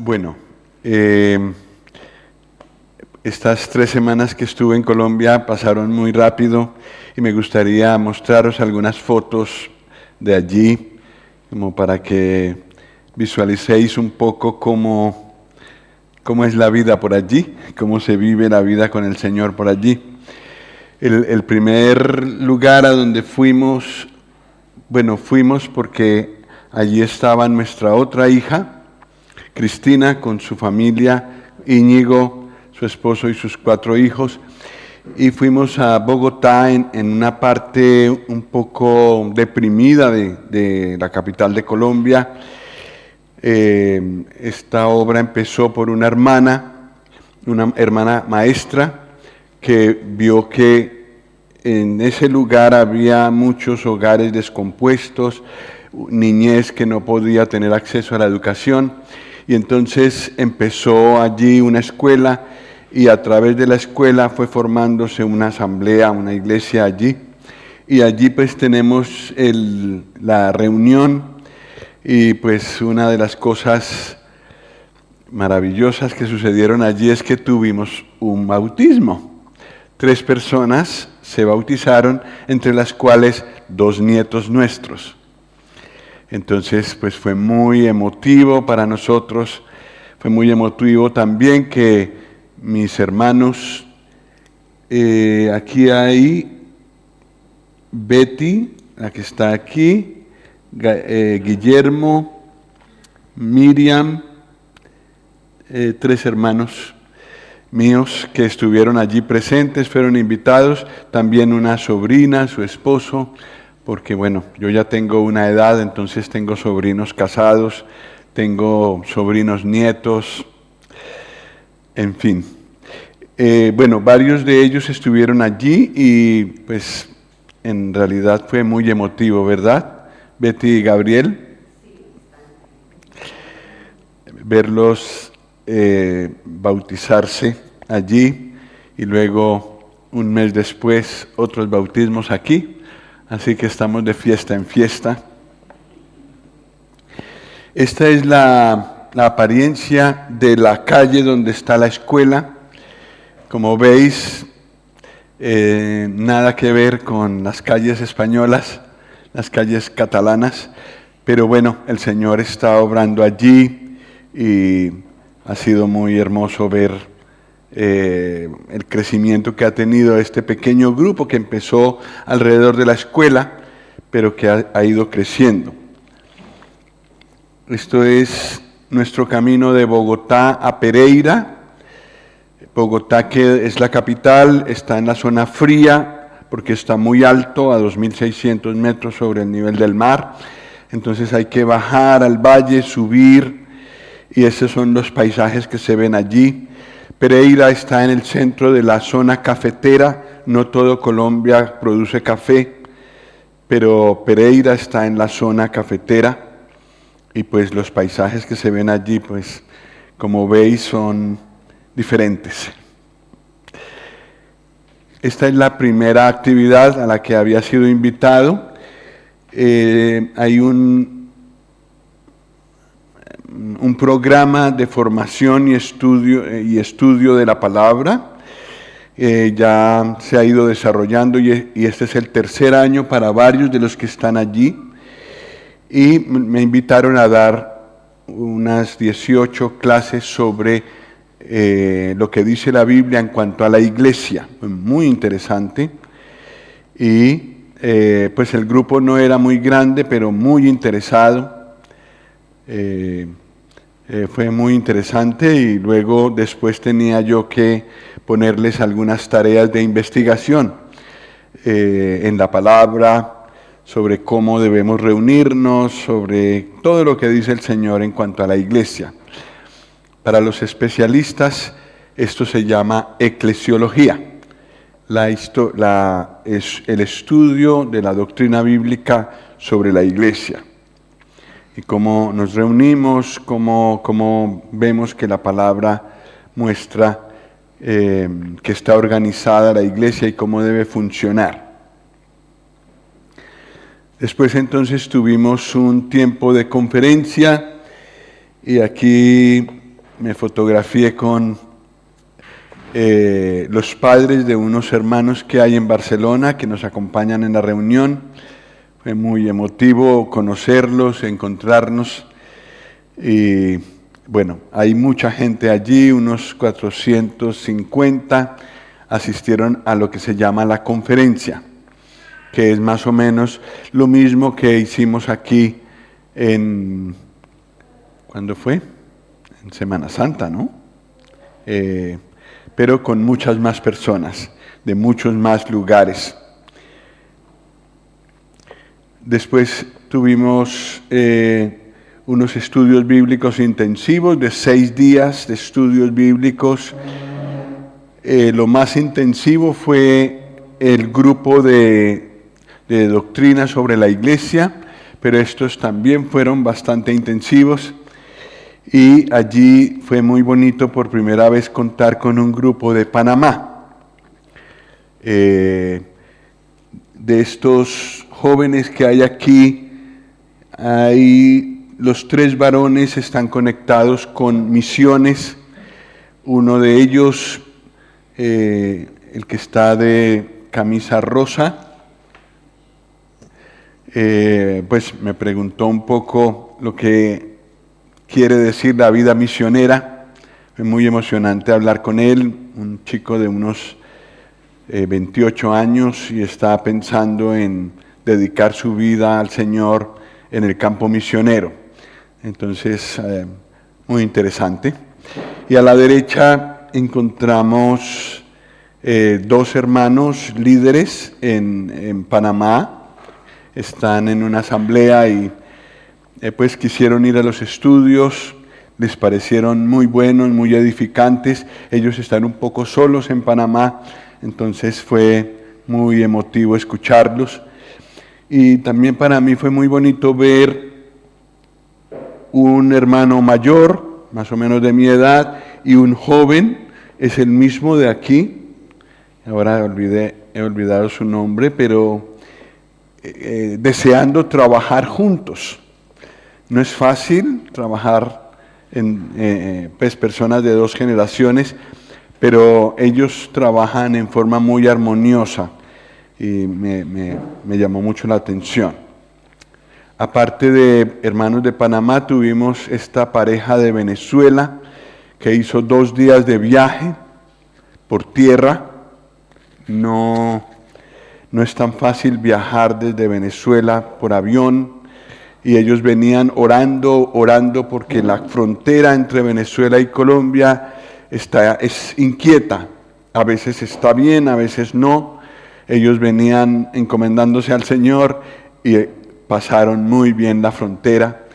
Bueno, estas 3 semanas que estuve en Colombia pasaron muy rápido y me gustaría mostraros algunas fotos de allí, como para que visualicéis un poco cómo es la vida por allí, cómo se vive la vida con el Señor por allí. El primer lugar a donde fuimos porque allí estaba nuestra otra hija, Cristina, con su familia, Íñigo, su esposo y sus 4 hijos, y fuimos a Bogotá en una parte un poco deprimida de la capital de Colombia. Esta obra empezó por una hermana maestra, que vio que en ese lugar había muchos hogares descompuestos, niñez que no podía tener acceso a la educación, y entonces empezó allí una escuela, y a través de la escuela fue formándose una asamblea, una iglesia allí, y allí pues tenemos la reunión, y pues una de las cosas maravillosas que sucedieron allí es que tuvimos un bautismo. 3 personas se bautizaron, entre las cuales 2 nietos nuestros. Entonces, pues fue muy emotivo para nosotros, fue muy emotivo también que mis hermanos, aquí hay Betty, la que está aquí, Guillermo, Miriam, 3 hermanos míos que estuvieron allí presentes, fueron invitados, también una sobrina, su esposo, porque bueno, yo ya tengo una edad, entonces tengo sobrinos casados, tengo sobrinos nietos, en fin. Varios de ellos estuvieron allí y pues en realidad fue muy emotivo, ¿verdad? Betty y Gabriel. Verlos bautizarse allí y luego un mes después otros bautismos aquí. Así que estamos de fiesta en fiesta. Esta es la apariencia de la calle donde está la escuela. Como veis, nada que ver con las calles españolas, las calles catalanas, pero bueno, el Señor está obrando allí y ha sido muy hermoso ver el crecimiento que ha tenido este pequeño grupo que empezó alrededor de la escuela, pero que ha ido creciendo. Esto es nuestro camino de Bogotá a Pereira. Bogotá, que es la capital, está en la zona fría porque está muy alto, a 2.600 metros sobre el nivel del mar. Entonces hay que bajar al valle, subir, y esos son los paisajes que se ven allí. Pereira está en el centro de la zona cafetera. No todo Colombia produce café, pero Pereira está en la zona cafetera, y pues los paisajes que se ven allí, pues como veis, son diferentes. Esta es la primera actividad a la que había sido invitado. Hay un programa de formación y estudio de la palabra. Ya se ha ido desarrollando y este es el 3er año para varios de los que están allí. Y me invitaron a dar unas 18 clases sobre lo que dice la Biblia en cuanto a la iglesia. Muy interesante. Y pues el grupo no era muy grande, pero muy interesado. Fue muy interesante, y luego después tenía yo que ponerles algunas tareas de investigación en la palabra, sobre cómo debemos reunirnos, sobre todo lo que dice el Señor en cuanto a la iglesia. Para los especialistas, esto se llama eclesiología, es el estudio de la doctrina bíblica sobre la iglesia. Y cómo nos reunimos, cómo vemos que la palabra muestra que está organizada la iglesia y cómo debe funcionar. Después entonces tuvimos un tiempo de conferencia, y aquí me fotografié con los padres de unos hermanos que hay en Barcelona que nos acompañan en la reunión. Fue muy emotivo conocerlos, encontrarnos. Y bueno, hay mucha gente allí, unos 450 asistieron a lo que se llama la conferencia, que es más o menos lo mismo que hicimos aquí ¿cuándo fue? En Semana Santa, ¿no? Pero con muchas más personas, de muchos más lugares. Después tuvimos unos estudios bíblicos intensivos de 6 días de estudios bíblicos. Lo más intensivo fue el grupo de doctrina sobre la iglesia, pero estos también fueron bastante intensivos. Y allí fue muy bonito por primera vez contar con un grupo de Panamá. De estos jóvenes que hay aquí, los 3 varones están conectados con misiones. Uno de ellos, el que está de camisa rosa, pues me preguntó un poco lo que quiere decir la vida misionera. Fue muy emocionante hablar con él, un chico de unos 28 años y está pensando en dedicar su vida al Señor en el campo misionero. Entonces, muy interesante. Y a la derecha encontramos 2 hermanos líderes en Panamá. Están en una asamblea y pues quisieron ir a los estudios, les parecieron muy buenos, muy edificantes. Ellos están un poco solos en Panamá, entonces fue muy emotivo escucharlos. Y también para mí fue muy bonito ver un hermano mayor, más o menos de mi edad, y un joven, es el mismo de aquí. Ahora he olvidado su nombre, pero deseando trabajar juntos. No es fácil trabajar en personas de 2 generaciones, pero ellos trabajan en forma muy armoniosa y me llamó mucho la atención. Aparte de hermanos de Panamá, tuvimos esta pareja de Venezuela que hizo 2 días de viaje por tierra. No es tan fácil viajar desde Venezuela por avión, y ellos venían orando porque la frontera entre Venezuela y Colombia es inquieta. A veces está bien, a veces no. Ellos venían encomendándose al Señor y pasaron muy bien la frontera.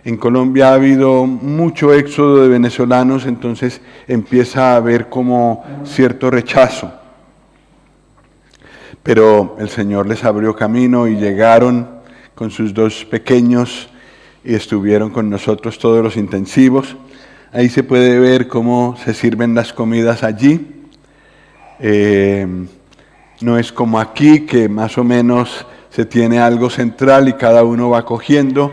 En Colombia ha habido mucho éxodo de venezolanos, entonces empieza a haber como cierto rechazo. Pero el Señor les abrió camino y llegaron con sus 2 pequeños y estuvieron con nosotros todos los intensivos. Ahí se puede ver cómo se sirven las comidas allí. No es como aquí, que más o menos se tiene algo central y cada uno va cogiendo.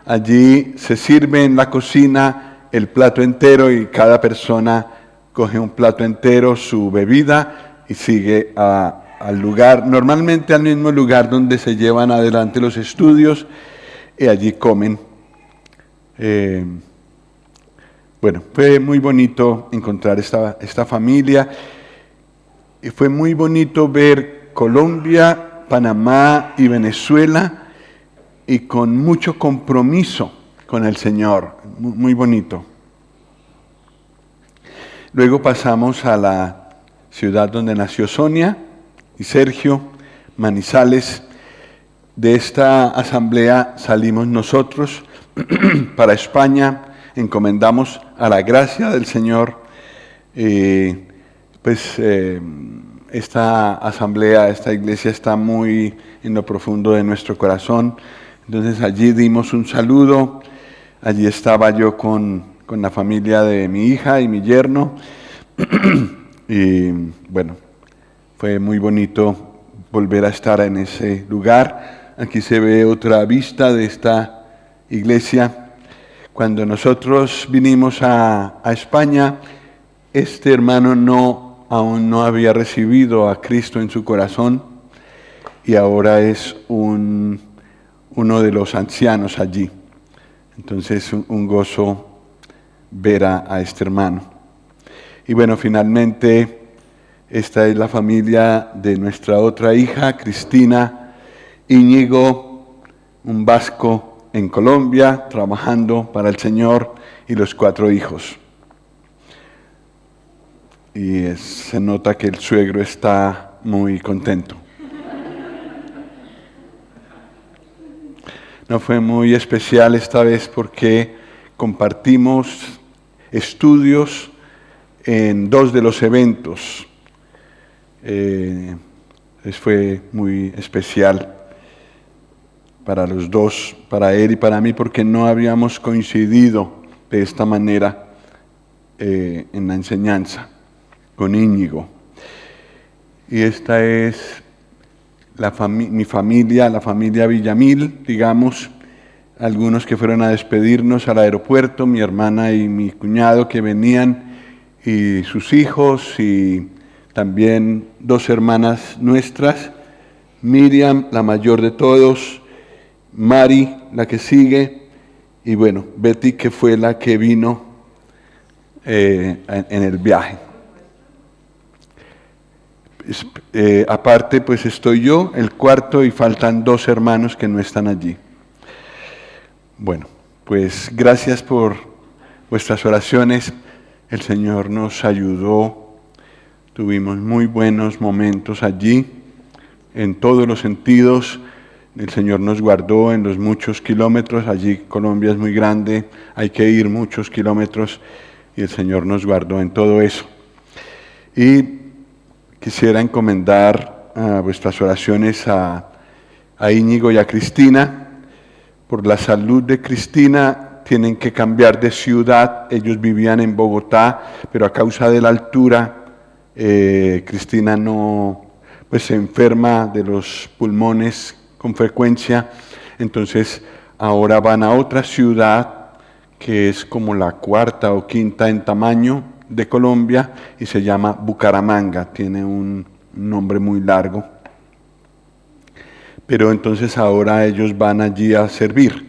Allí se sirve en la cocina el plato entero y cada persona coge un plato entero, su bebida, y sigue al lugar, normalmente al mismo lugar donde se llevan adelante los estudios, y allí comen. Bueno, fue muy bonito encontrar esta familia, y fue muy bonito ver Colombia, Panamá y Venezuela, y con mucho compromiso con el Señor, muy bonito. Luego pasamos a la ciudad donde nació Sonia y Sergio, Manizales. De esta asamblea salimos nosotros para España, encomendamos a la gracia del Señor. Esta asamblea, esta iglesia está muy en lo profundo de nuestro corazón. Entonces allí dimos un saludo. Allí estaba yo con la familia de mi hija y mi yerno. Y bueno, fue muy bonito volver a estar en ese lugar. Aquí se ve otra vista de esta iglesia. Cuando nosotros vinimos a España, este hermano aún no había recibido a Cristo en su corazón y ahora es uno de los ancianos allí. Entonces, un gozo ver a este hermano. Y bueno, finalmente, esta es la familia de nuestra otra hija, Cristina Íñigo, un vasco en Colombia, trabajando para el Señor, y los 4 hijos. Y se nota que el suegro está muy contento. No fue muy especial esta vez porque compartimos estudios en 2 de los eventos. Fue muy especial para los dos, para él y para mí, porque no habíamos coincidido de esta manera en la enseñanza con Íñigo. Y esta es mi familia, la familia Villamil, digamos, algunos que fueron a despedirnos al aeropuerto, mi hermana y mi cuñado que venían, y sus hijos, y también 2 hermanas nuestras, Miriam, la mayor de todos, Mari, la que sigue, y bueno, Betty, que fue la que vino en el viaje. Aparte, pues estoy yo, el cuarto, y faltan 2 hermanos que no están allí. Bueno, pues gracias por vuestras oraciones. El Señor nos ayudó, tuvimos muy buenos momentos allí, en todos los sentidos. El Señor nos guardó en los muchos kilómetros. Allí Colombia es muy grande, hay que ir muchos kilómetros, y el Señor nos guardó en todo eso. Y quisiera encomendar vuestras oraciones a Íñigo y a Cristina. Por la salud de Cristina, tienen que cambiar de ciudad. Ellos vivían en Bogotá, pero a causa de la altura, Cristina se enferma de los pulmones con frecuencia. Entonces, ahora van a otra ciudad que es como la 4ª o 5ª en tamaño de Colombia, y se llama Bucaramanga, tiene un nombre muy largo, pero entonces ahora ellos van allí a servir.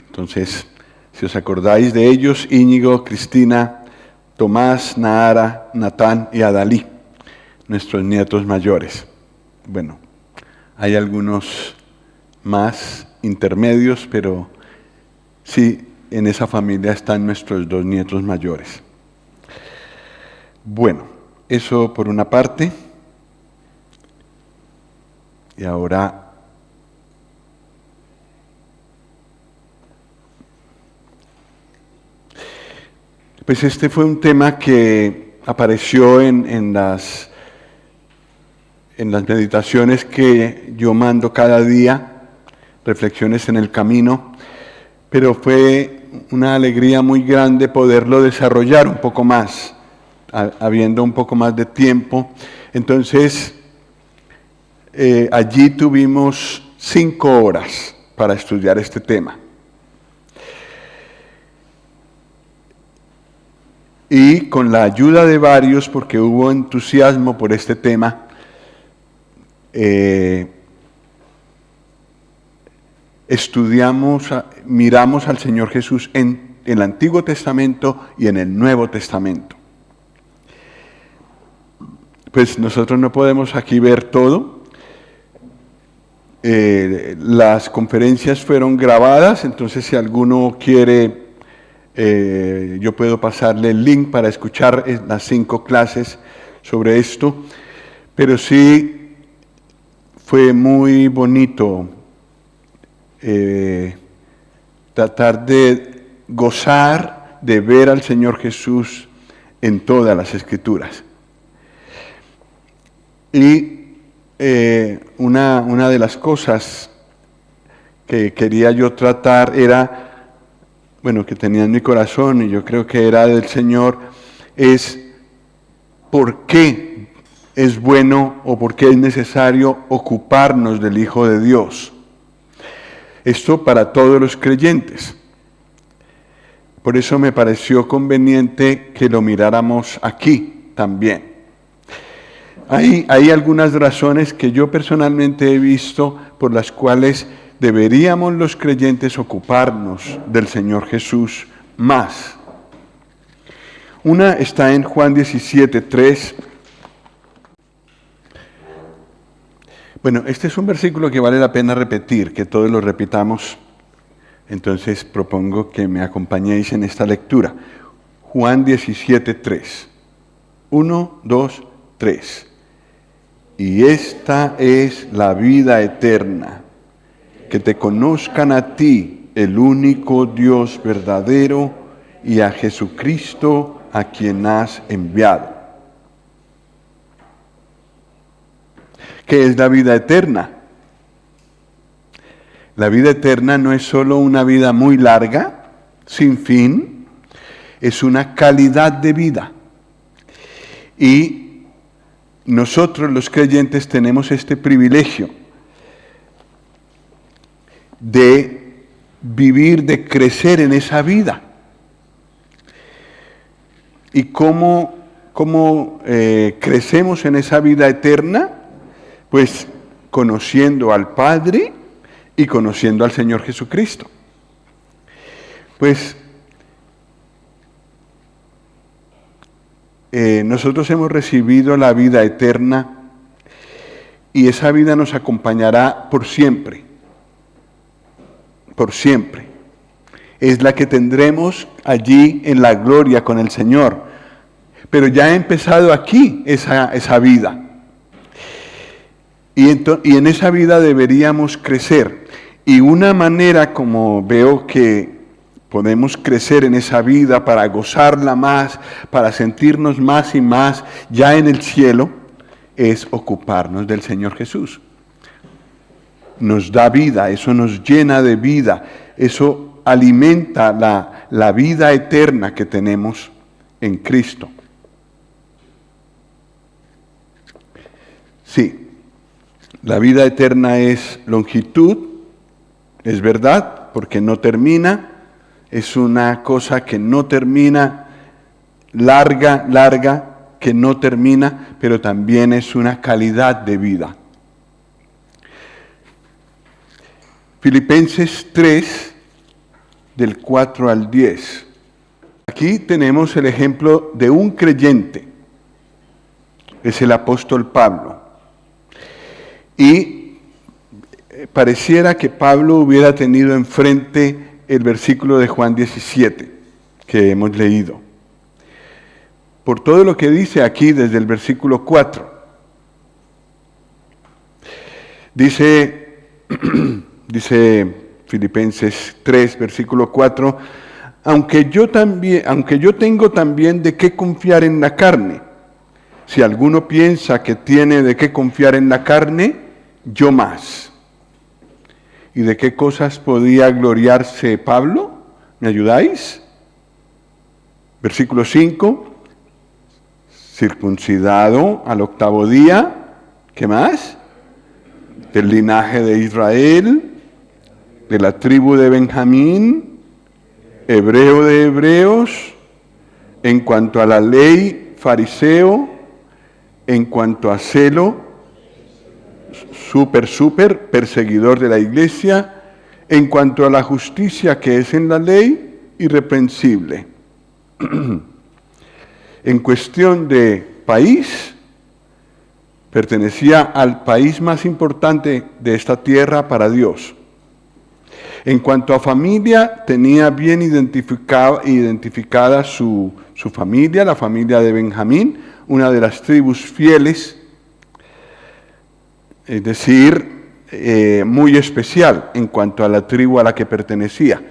Entonces, si os acordáis de ellos, Íñigo, Cristina, Tomás, Nahara, Natán y Adalí, nuestros nietos mayores. Bueno, hay algunos más intermedios, pero sí, en esa familia están nuestros 2 nietos mayores. Bueno, eso por una parte. Y ahora pues este fue un tema que apareció en las meditaciones que yo mando cada día, reflexiones en el camino, pero fue una alegría muy grande poderlo desarrollar un poco más, habiendo un poco más de tiempo. Entonces, allí tuvimos 5 horas para estudiar este tema. Y con la ayuda de varios, porque hubo entusiasmo por este tema, miramos al Señor Jesús en el Antiguo Testamento y en el Nuevo Testamento. Pues nosotros no podemos aquí ver todo. Las conferencias fueron grabadas, entonces si alguno quiere, yo puedo pasarle el link para escuchar las 5 clases sobre esto, pero sí fue muy bonito tratar de gozar de ver al Señor Jesús en todas las Escrituras. Y una de las cosas que quería yo tratar era, que tenía en mi corazón, y yo creo que era del Señor, es por qué es bueno o por qué es necesario ocuparnos del Hijo de Dios. Esto para todos los creyentes. Por eso me pareció conveniente que lo miráramos aquí también. Hay algunas razones que yo personalmente he visto por las cuales deberíamos los creyentes ocuparnos del Señor Jesús más. Una está en Juan 17:3. Bueno, este es un versículo que vale la pena repetir, que todos lo repitamos. Entonces propongo que me acompañéis en esta lectura. Juan 17:3. 1, 2, 3. Y esta es la vida eterna, que te conozcan a ti, el único Dios verdadero, y a Jesucristo a quien has enviado. ¿Qué es la vida eterna? La vida eterna no es solo una vida muy larga, sin fin, es una calidad de vida. Y nosotros los creyentes tenemos este privilegio de vivir, de crecer en esa vida. ¿Y cómo crecemos en esa vida eterna? Pues conociendo al Padre y conociendo al Señor Jesucristo. Pues nosotros hemos recibido la vida eterna y esa vida nos acompañará por siempre. Por siempre. Es la que tendremos allí en la gloria con el Señor. Pero ya ha empezado aquí esa vida. Y en esa vida deberíamos crecer. Y una manera como veo que podemos crecer en esa vida para gozarla más, para sentirnos más y más ya en el cielo, es ocuparnos del Señor Jesús. Nos da vida, eso nos llena de vida, eso alimenta la vida eterna que tenemos en Cristo. Sí, la vida eterna es longitud, es verdad, porque no termina. Es una cosa que no termina, larga, que no termina, pero también es una calidad de vida. Filipenses 3, del 4 al 10. Aquí tenemos el ejemplo de un creyente. Es el apóstol Pablo. Y pareciera que Pablo hubiera tenido enfrente el versículo de Juan 17 que hemos leído. Por todo lo que dice aquí desde el versículo 4. Dice Filipenses 3, versículo 4, aunque yo tengo también de qué confiar en la carne. Si alguno piensa que tiene de qué confiar en la carne, yo más. ¿Y de qué cosas podía gloriarse Pablo? ¿Me ayudáis? Versículo 5, circuncidado al 8º día, ¿qué más? Del linaje de Israel, de la tribu de Benjamín, hebreo de hebreos, en cuanto a la ley, fariseo, en cuanto a celo, súper perseguidor de la iglesia, en cuanto a la justicia que es en la ley, irreprensible. En cuestión de país, pertenecía al país más importante de esta tierra para Dios. En cuanto a familia, tenía bien identificada su familia, la familia de Benjamín, una de las tribus fieles, es decir, muy especial en cuanto a la tribu a la que pertenecía,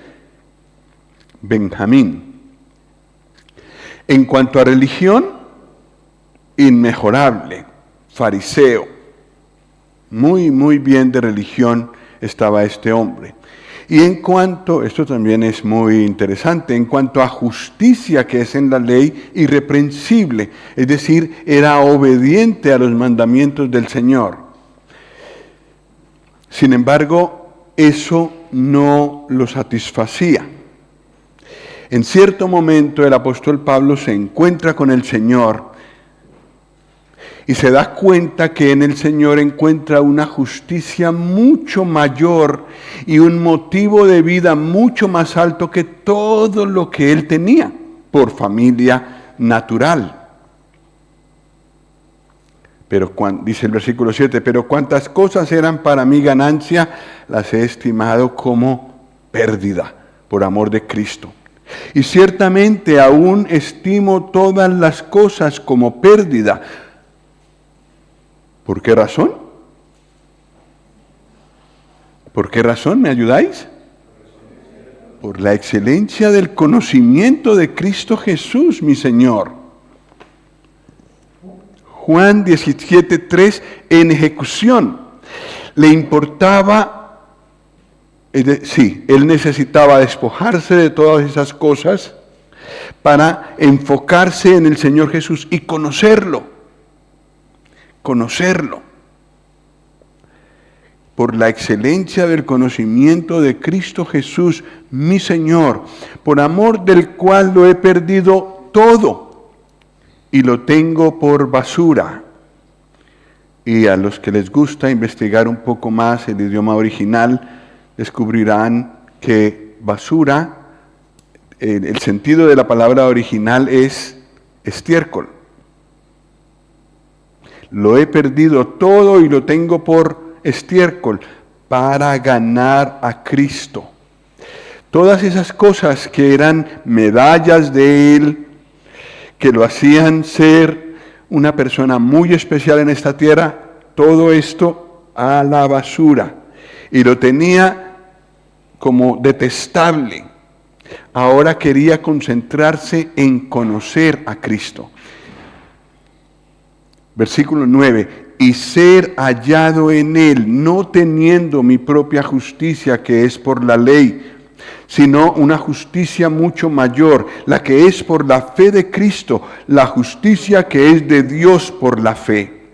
Benjamín. En cuanto a religión, inmejorable, fariseo. Muy bien de religión estaba este hombre. Y en cuanto, esto también es muy interesante, en cuanto a justicia que es en la ley, irreprensible, es decir, era obediente a los mandamientos del Señor. Sin embargo, eso no lo satisfacía. En cierto momento el apóstol Pablo se encuentra con el Señor y se da cuenta que en el Señor encuentra una justicia mucho mayor y un motivo de vida mucho más alto que todo lo que él tenía por familia natural. Pero dice el versículo 7, pero cuantas cosas eran para mí ganancia, las he estimado como pérdida por amor de Cristo. Y ciertamente aún estimo todas las cosas como pérdida. ¿Por qué razón? ¿Por qué razón? ¿Me ayudáis? Por la excelencia del conocimiento de Cristo Jesús, mi Señor. Juan 17:3, en ejecución. Le importaba, él necesitaba despojarse de todas esas cosas para enfocarse en el Señor Jesús y conocerlo. Por la excelencia del conocimiento de Cristo Jesús, mi Señor, por amor del cual lo he perdido todo y lo tengo por basura. Y a los que les gusta investigar un poco más el idioma original, descubrirán que basura, el sentido de la palabra original es estiércol. Lo he perdido todo y lo tengo por estiércol para ganar a Cristo. Todas esas cosas que eran medallas de Él, que lo hacían ser una persona muy especial en esta tierra, todo esto a la basura. Y lo tenía como detestable. Ahora quería concentrarse en conocer a Cristo. Versículo 9, y ser hallado en Él, no teniendo mi propia justicia que es por la ley, sino una justicia mucho mayor, la que es por la fe de Cristo, la justicia que es de Dios por la fe.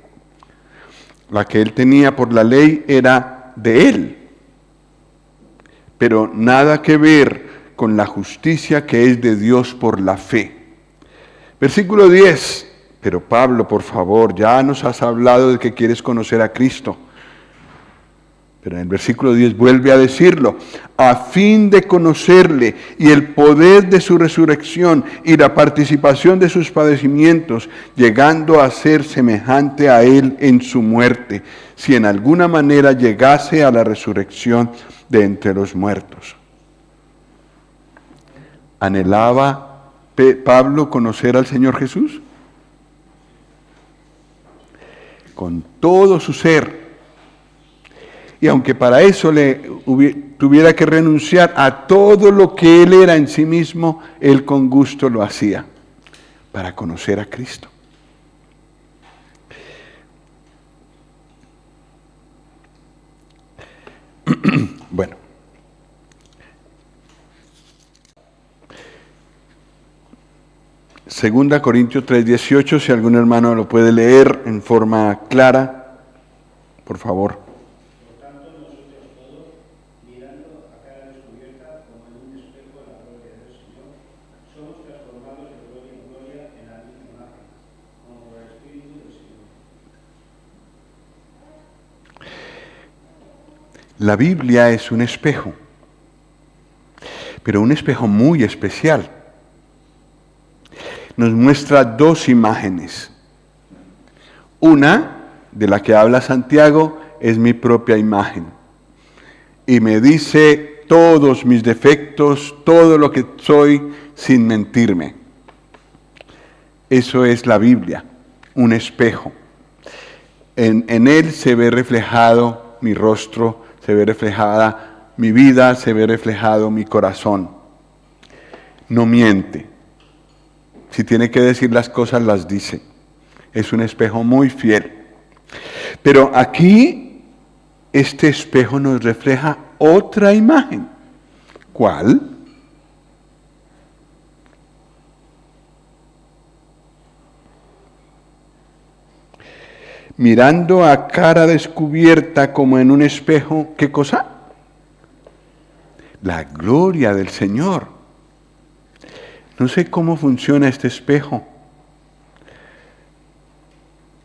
La que él tenía por la ley era de él, pero nada que ver con la justicia que es de Dios por la fe. Versículo 10, pero Pablo, por favor, ya nos has hablado de que quieres conocer a Cristo. Pero en el versículo 10 vuelve a decirlo, a fin de conocerle y el poder de su resurrección y la participación de sus padecimientos, llegando a ser semejante a él en su muerte, si en alguna manera llegase a la resurrección de entre los muertos. ¿Anhelaba Pablo conocer al Señor Jesús? Con todo su ser. Y aunque para eso tuviera que renunciar a todo lo que él era en sí mismo, él con gusto lo hacía para conocer a Cristo. Bueno. Segunda Corintios 3:18, si algún hermano lo puede leer en forma clara, por favor. La Biblia es un espejo, pero un espejo muy especial. Nos muestra dos imágenes. Una, de la que habla Santiago, es mi propia imagen. Y me dice todos mis defectos, todo lo que soy, sin mentirme. Eso es la Biblia, un espejo. En él se ve reflejado mi rostro, se ve reflejada mi vida, se ve reflejado mi corazón. No miente. Si tiene que decir las cosas, las dice. Es un espejo muy fiel. Pero aquí, este espejo nos refleja otra imagen. ¿Cuál? Mirando a cara descubierta como en un espejo, ¿qué cosa? La gloria del Señor. No sé cómo funciona este espejo.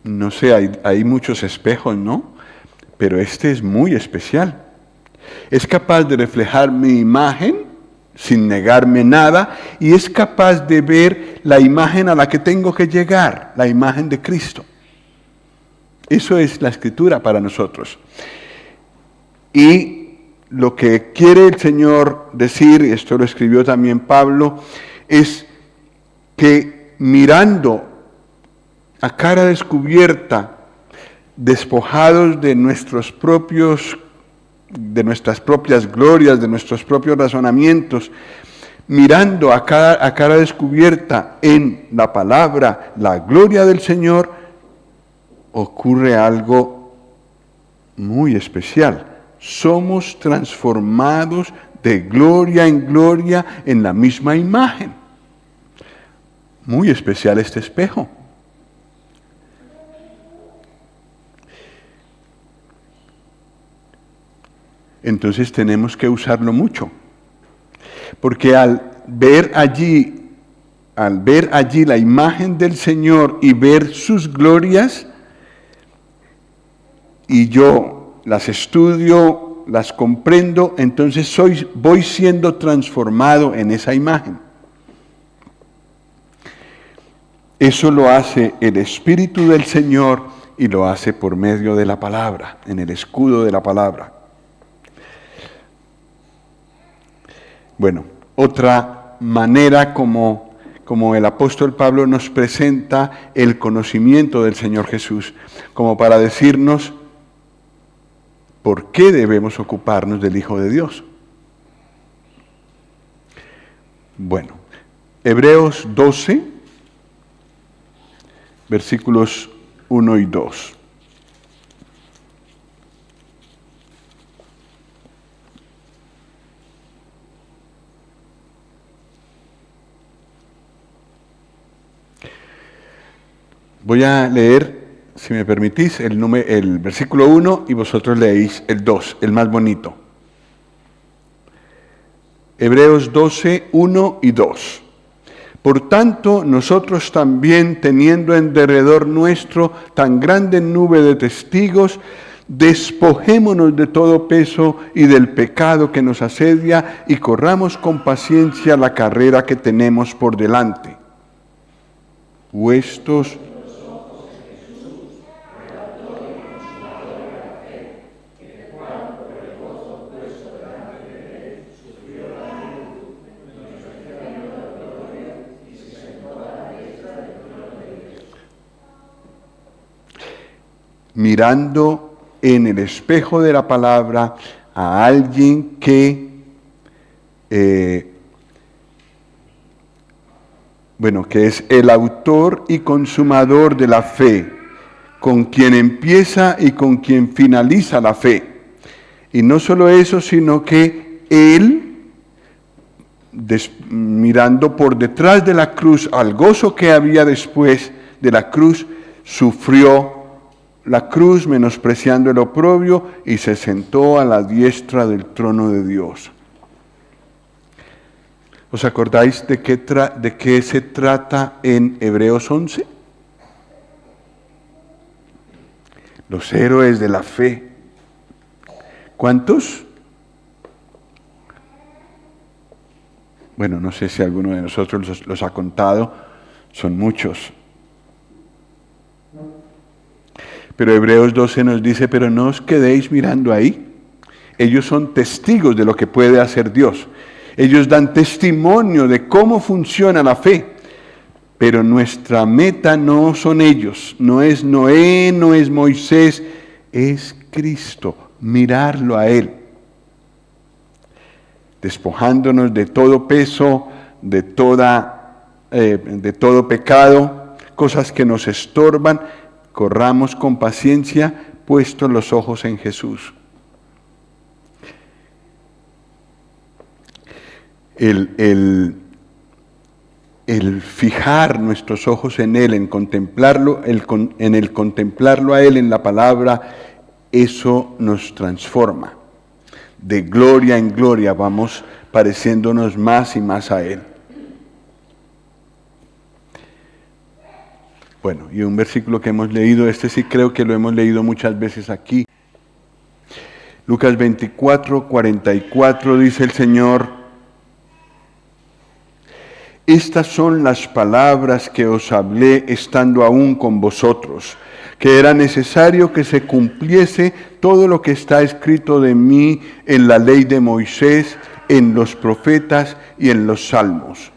No sé, hay muchos espejos, ¿no? Pero este es muy especial. Es capaz de reflejar mi imagen sin negarme nada y es capaz de ver la imagen a la que tengo que llegar, la imagen de Cristo. Eso es la Escritura para nosotros. Y lo que quiere el Señor decir, y esto lo escribió también Pablo, es que mirando a cara descubierta, despojados de nuestras propias glorias, de nuestros propios razonamientos, mirando a cara descubierta en la palabra, la gloria del Señor, ocurre algo muy especial. Somos transformados de gloria en gloria en la misma imagen. Muy especial este espejo. Entonces tenemos que usarlo mucho. Porque al ver allí la imagen del Señor y ver sus glorias, y yo las estudio, las comprendo, entonces voy siendo transformado en esa imagen. Eso lo hace el Espíritu del Señor y lo hace por medio de la palabra, en el escudo de la palabra. Bueno, otra manera como el apóstol Pablo nos presenta el conocimiento del Señor Jesús, como para decirnos por qué debemos ocuparnos del Hijo de Dios. Bueno, Hebreos 12, versículos 1 y 2. Voy a leer, si me permitís, el versículo 1 y vosotros leéis el 2, el más bonito. Hebreos 12, 1 y 2. Por tanto, nosotros también, teniendo en derredor nuestro tan grande nube de testigos, despojémonos de todo peso y del pecado que nos asedia y corramos con paciencia la carrera que tenemos por delante. Puestos mirando en el espejo de la palabra a alguien que, que es el autor y consumador de la fe, con quien empieza y con quien finaliza la fe. Y no solo eso, sino que él, mirando por detrás de la cruz al gozo que había después de la cruz, sufrió la cruz menospreciando el oprobio y se sentó a la diestra del trono de Dios. ¿Os acordáis de qué se trata en Hebreos 11? Los héroes de la fe. ¿Cuántos? Bueno, no sé si alguno de nosotros los ha contado, son muchos. Pero Hebreos 12 nos dice, pero no os quedéis mirando ahí. Ellos son testigos de lo que puede hacer Dios. Ellos dan testimonio de cómo funciona la fe. Pero nuestra meta no son ellos, no es Noé, no es Moisés, es Cristo, mirarlo a Él. Despojándonos de todo peso, de todo pecado, cosas que nos estorban, corramos con paciencia, puestos los ojos en Jesús. El fijar nuestros ojos en Él, en contemplarlo, en el contemplarlo a Él en la palabra, eso nos transforma. De gloria en gloria vamos pareciéndonos más y más a Él. Bueno, y un versículo que hemos leído, este sí creo que lo hemos leído muchas veces aquí. Lucas 24, 44 dice el Señor: estas son las palabras que os hablé estando aún con vosotros, que era necesario que se cumpliese todo lo que está escrito de mí en la ley de Moisés, en los profetas y en los salmos.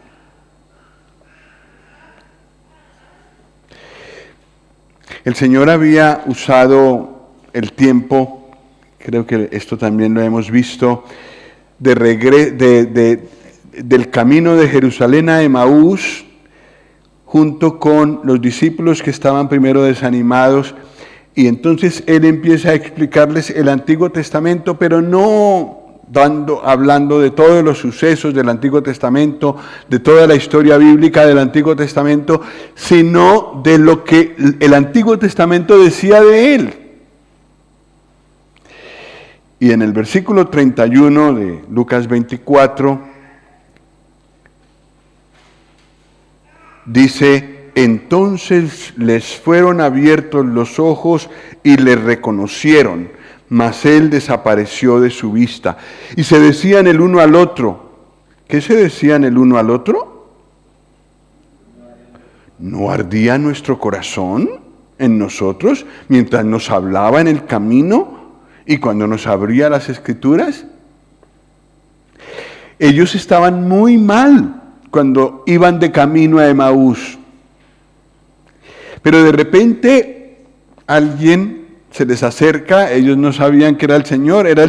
El Señor había usado el tiempo, creo que esto también lo hemos visto, del camino de Jerusalén a Emaús, junto con los discípulos que estaban primero desanimados, y entonces Él empieza a explicarles el Antiguo Testamento, pero no hablando de todos los sucesos del Antiguo Testamento, de toda la historia bíblica del Antiguo Testamento, sino de lo que el Antiguo Testamento decía de Él. Y en el versículo 31 de Lucas 24, dice: entonces les fueron abiertos los ojos y le reconocieron, mas él desapareció de su vista. Y se decían el uno al otro. ¿Qué se decían el uno al otro? ¿No ardía nuestro corazón en nosotros mientras nos hablaba en el camino y cuando nos abría las Escrituras? Ellos estaban muy mal cuando iban de camino a Emaús. Pero de repente alguien se les acerca, ellos no sabían que era el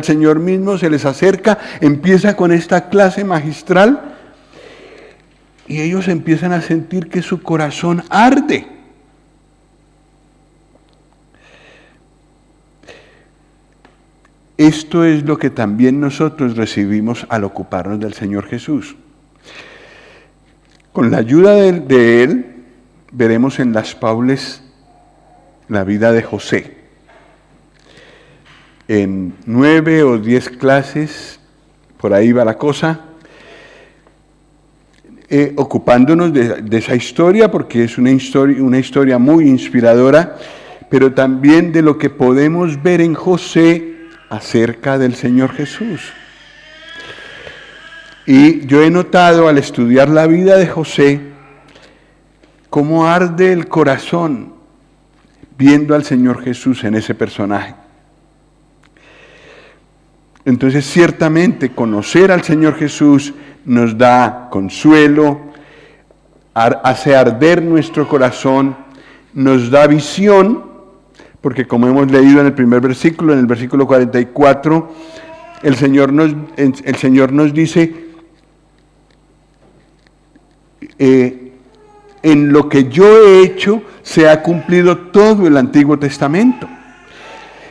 Señor mismo, se les acerca, empieza con esta clase magistral y ellos empiezan a sentir que su corazón arde. Esto es lo que también nosotros recibimos al ocuparnos del Señor Jesús. Con la ayuda de Él, veremos en las Paules la vida de José. En 9 o 10 clases, por ahí va la cosa, ocupándonos de esa historia, porque es una historia muy inspiradora, pero también de lo que podemos ver en José acerca del Señor Jesús. Y yo he notado al estudiar la vida de José, cómo arde el corazón viendo al Señor Jesús en ese personaje. Entonces, ciertamente, conocer al Señor Jesús nos da consuelo, hace arder nuestro corazón, nos da visión, porque como hemos leído en el primer versículo, en el versículo 44, el Señor nos dice: en lo que yo he hecho se ha cumplido todo el Antiguo Testamento.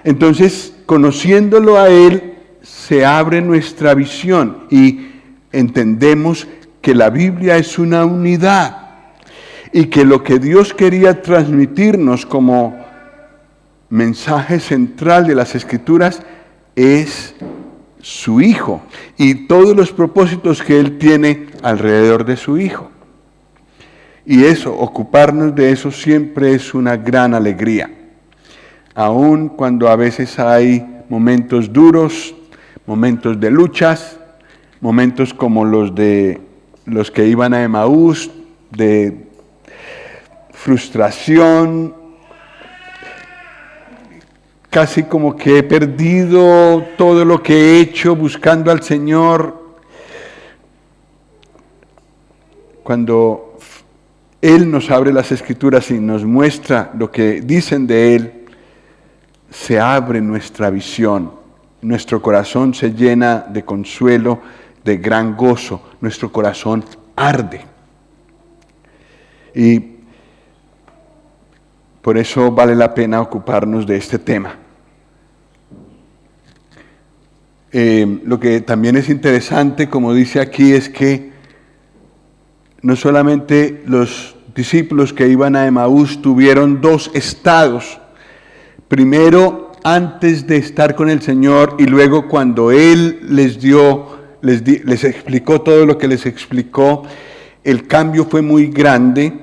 Entonces, conociéndolo a Él, se abre nuestra visión y entendemos que la Biblia es una unidad y que lo que Dios quería transmitirnos como mensaje central de las Escrituras es su Hijo y todos los propósitos que Él tiene alrededor de su Hijo. Y eso, ocuparnos de eso siempre es una gran alegría. Aun cuando a veces hay momentos duros, momentos de luchas, momentos como los que iban a Emaús, de frustración, casi como que he perdido todo lo que he hecho buscando al Señor. Cuando Él nos abre las Escrituras y nos muestra lo que dicen de Él, se abre nuestra visión. Nuestro corazón se llena de consuelo, de gran gozo. Nuestro corazón arde. Y por eso vale la pena ocuparnos de este tema. Lo que también es interesante, como dice aquí, es que no solamente los discípulos que iban a Emaús tuvieron dos estados. Primero, antes de estar con el Señor, y luego cuando Él les explicó todo lo que les explicó, el cambio fue muy grande,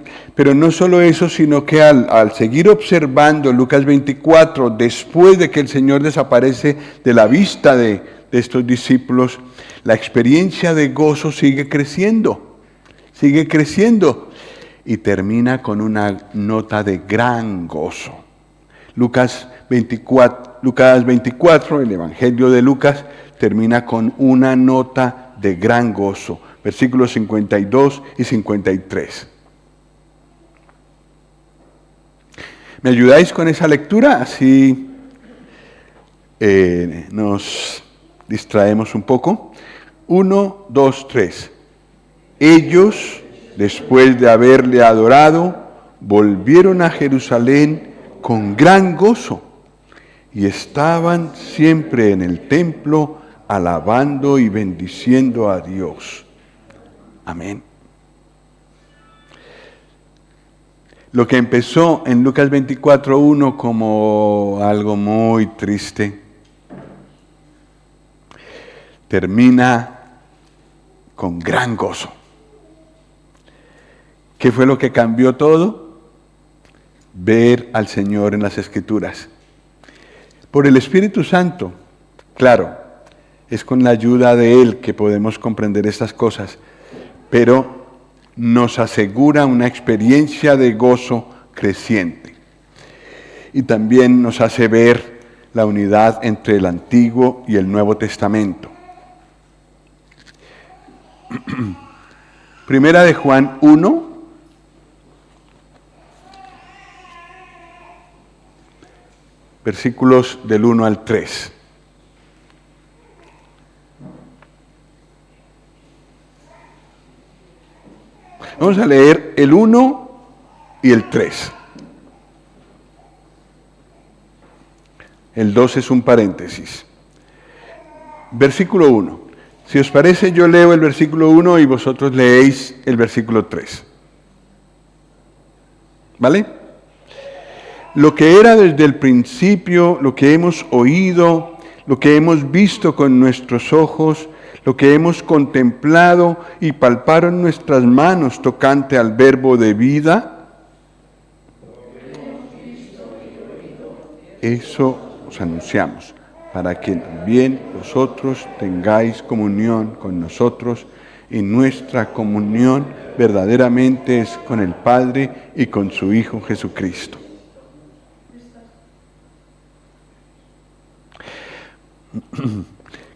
Pero no solo eso, sino que al seguir observando Lucas 24, después de que el Señor desaparece de la vista de estos discípulos, la experiencia de gozo sigue creciendo y termina con una nota de gran gozo. Lucas 24, el Evangelio de Lucas, termina con una nota de gran gozo, versículos 52 y 53. ¿Me ayudáis con esa lectura? Así nos distraemos un poco. 1, 2, 3. Ellos, después de haberle adorado, volvieron a Jerusalén con gran gozo y estaban siempre en el templo alabando y bendiciendo a Dios. Amén. Lo que empezó en Lucas 24:1 como algo muy triste, termina con gran gozo. ¿Qué fue lo que cambió todo? Ver al Señor en las Escrituras. Por el Espíritu Santo, claro, es con la ayuda de Él que podemos comprender estas cosas, pero nos asegura una experiencia de gozo creciente. Y también nos hace ver la unidad entre el Antiguo y el Nuevo Testamento. Primera de Juan 1, versículos del 1 al 3. Vamos a leer el 1 y el 3. El 2 es un paréntesis. Versículo 1. Si os parece, yo leo el versículo 1 y vosotros leéis el versículo 3. ¿Vale? Lo que era desde el principio, lo que hemos oído, lo que hemos visto con nuestros ojos, lo que hemos contemplado y palparon nuestras manos tocante al verbo de vida, eso os anunciamos, para que también vosotros tengáis comunión con nosotros, y nuestra comunión verdaderamente es con el Padre y con su Hijo Jesucristo.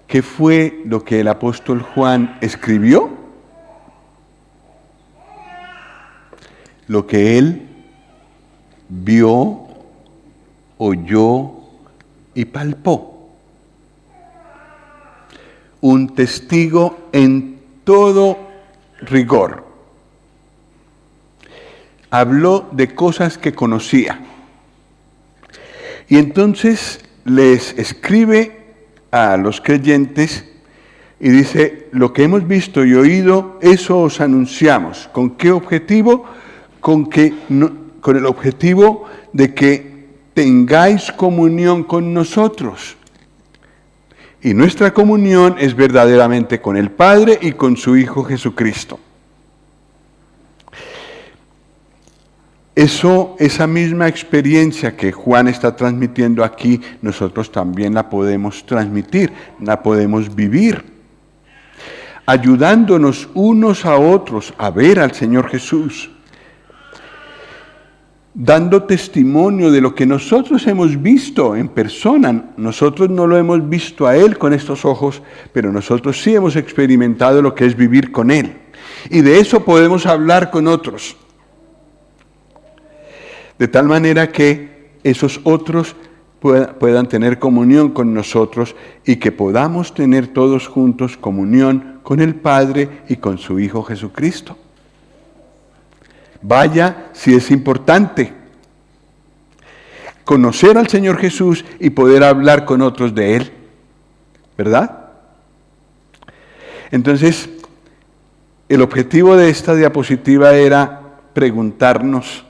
¿Qué fue lo que el apóstol Juan escribió? Lo que él vio, oyó y palpó. Un testigo en todo rigor. Habló de cosas que conocía. Y entonces les escribe a los creyentes y dice: lo que hemos visto y oído, eso os anunciamos. ¿Con qué objetivo? Con el objetivo de que tengáis comunión con nosotros. Y nuestra comunión es verdaderamente con el Padre y con su Hijo Jesucristo. Esa misma experiencia que Juan está transmitiendo aquí, nosotros también la podemos transmitir, la podemos vivir, ayudándonos unos a otros a ver al Señor Jesús, dando testimonio de lo que nosotros hemos visto en persona. Nosotros no lo hemos visto a Él con estos ojos, pero nosotros sí hemos experimentado lo que es vivir con Él. Y de eso podemos hablar con otros. De tal manera que esos otros puedan tener comunión con nosotros y que podamos tener todos juntos comunión con el Padre y con su Hijo Jesucristo. Vaya si es importante conocer al Señor Jesús y poder hablar con otros de Él, ¿verdad? Entonces, el objetivo de esta diapositiva era preguntarnos: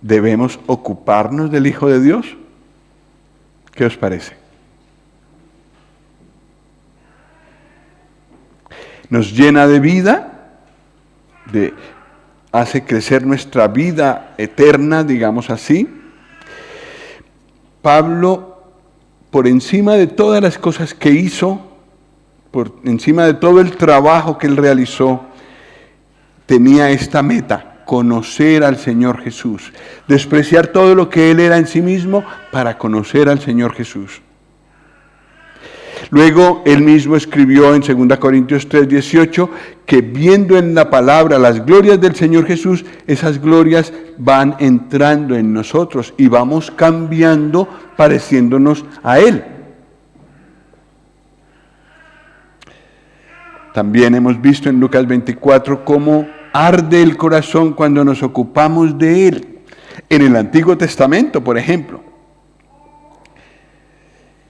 ¿debemos ocuparnos del Hijo de Dios? ¿Qué os parece? ¿Nos llena de vida? hace crecer nuestra vida eterna, digamos así. Pablo, por encima de todas las cosas que hizo, por encima de todo el trabajo que él realizó, tenía esta meta: conocer al Señor Jesús, despreciar todo lo que él era en sí mismo para conocer al Señor Jesús. Luego él mismo escribió en 2 Corintios 3:18 que viendo en la palabra las glorias del Señor Jesús, esas glorias van entrando en nosotros y vamos cambiando, pareciéndonos a Él. También hemos visto en Lucas 24 cómo arde el corazón cuando nos ocupamos de Él. En el Antiguo Testamento, por ejemplo.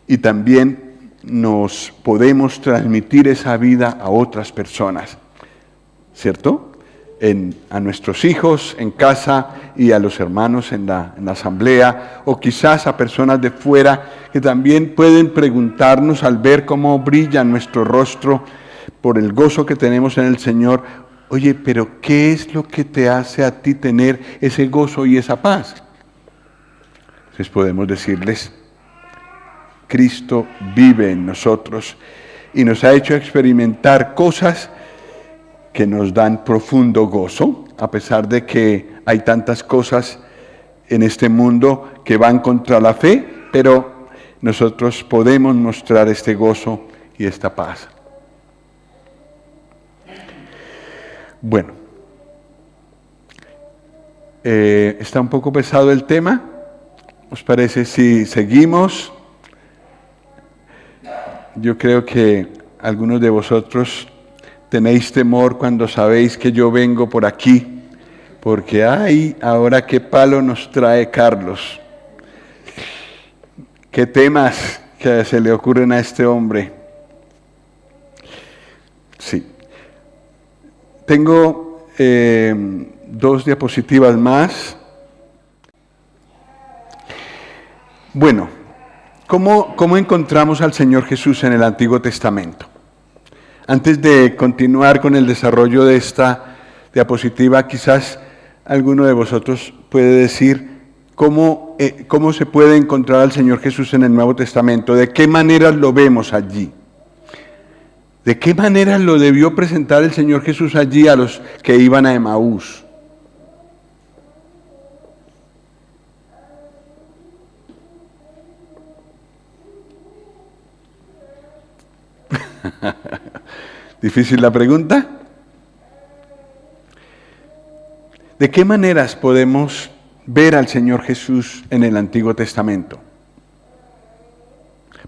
Y también nos podemos transmitir esa vida a otras personas, ¿cierto? A nuestros hijos en casa y a los hermanos en la asamblea, o quizás a personas de fuera que también pueden preguntarnos al ver cómo brilla nuestro rostro por el gozo que tenemos en el Señor: oye, pero ¿qué es lo que te hace a ti tener ese gozo y esa paz? Entonces podemos decirles: Cristo vive en nosotros y nos ha hecho experimentar cosas que nos dan profundo gozo, a pesar de que hay tantas cosas en este mundo que van contra la fe, pero nosotros podemos mostrar este gozo y esta paz. Bueno, está un poco pesado el tema. ¿Os parece si seguimos? Yo creo que algunos de vosotros tenéis temor cuando sabéis que yo vengo por aquí, porque ¡ay! Ahora qué palo nos trae Carlos. ¿Qué temas que se le ocurren a este hombre? Sí. Tengo 2 diapositivas más. Bueno, ¿cómo encontramos al Señor Jesús en el Antiguo Testamento? Antes de continuar con el desarrollo de esta diapositiva, quizás alguno de vosotros puede decir cómo se puede encontrar al Señor Jesús en el Nuevo Testamento, de qué maneras lo vemos allí. ¿De qué manera lo debió presentar el Señor Jesús allí a los que iban a Emaús? ¿Difícil la pregunta? ¿De qué maneras podemos ver al Señor Jesús en el Antiguo Testamento?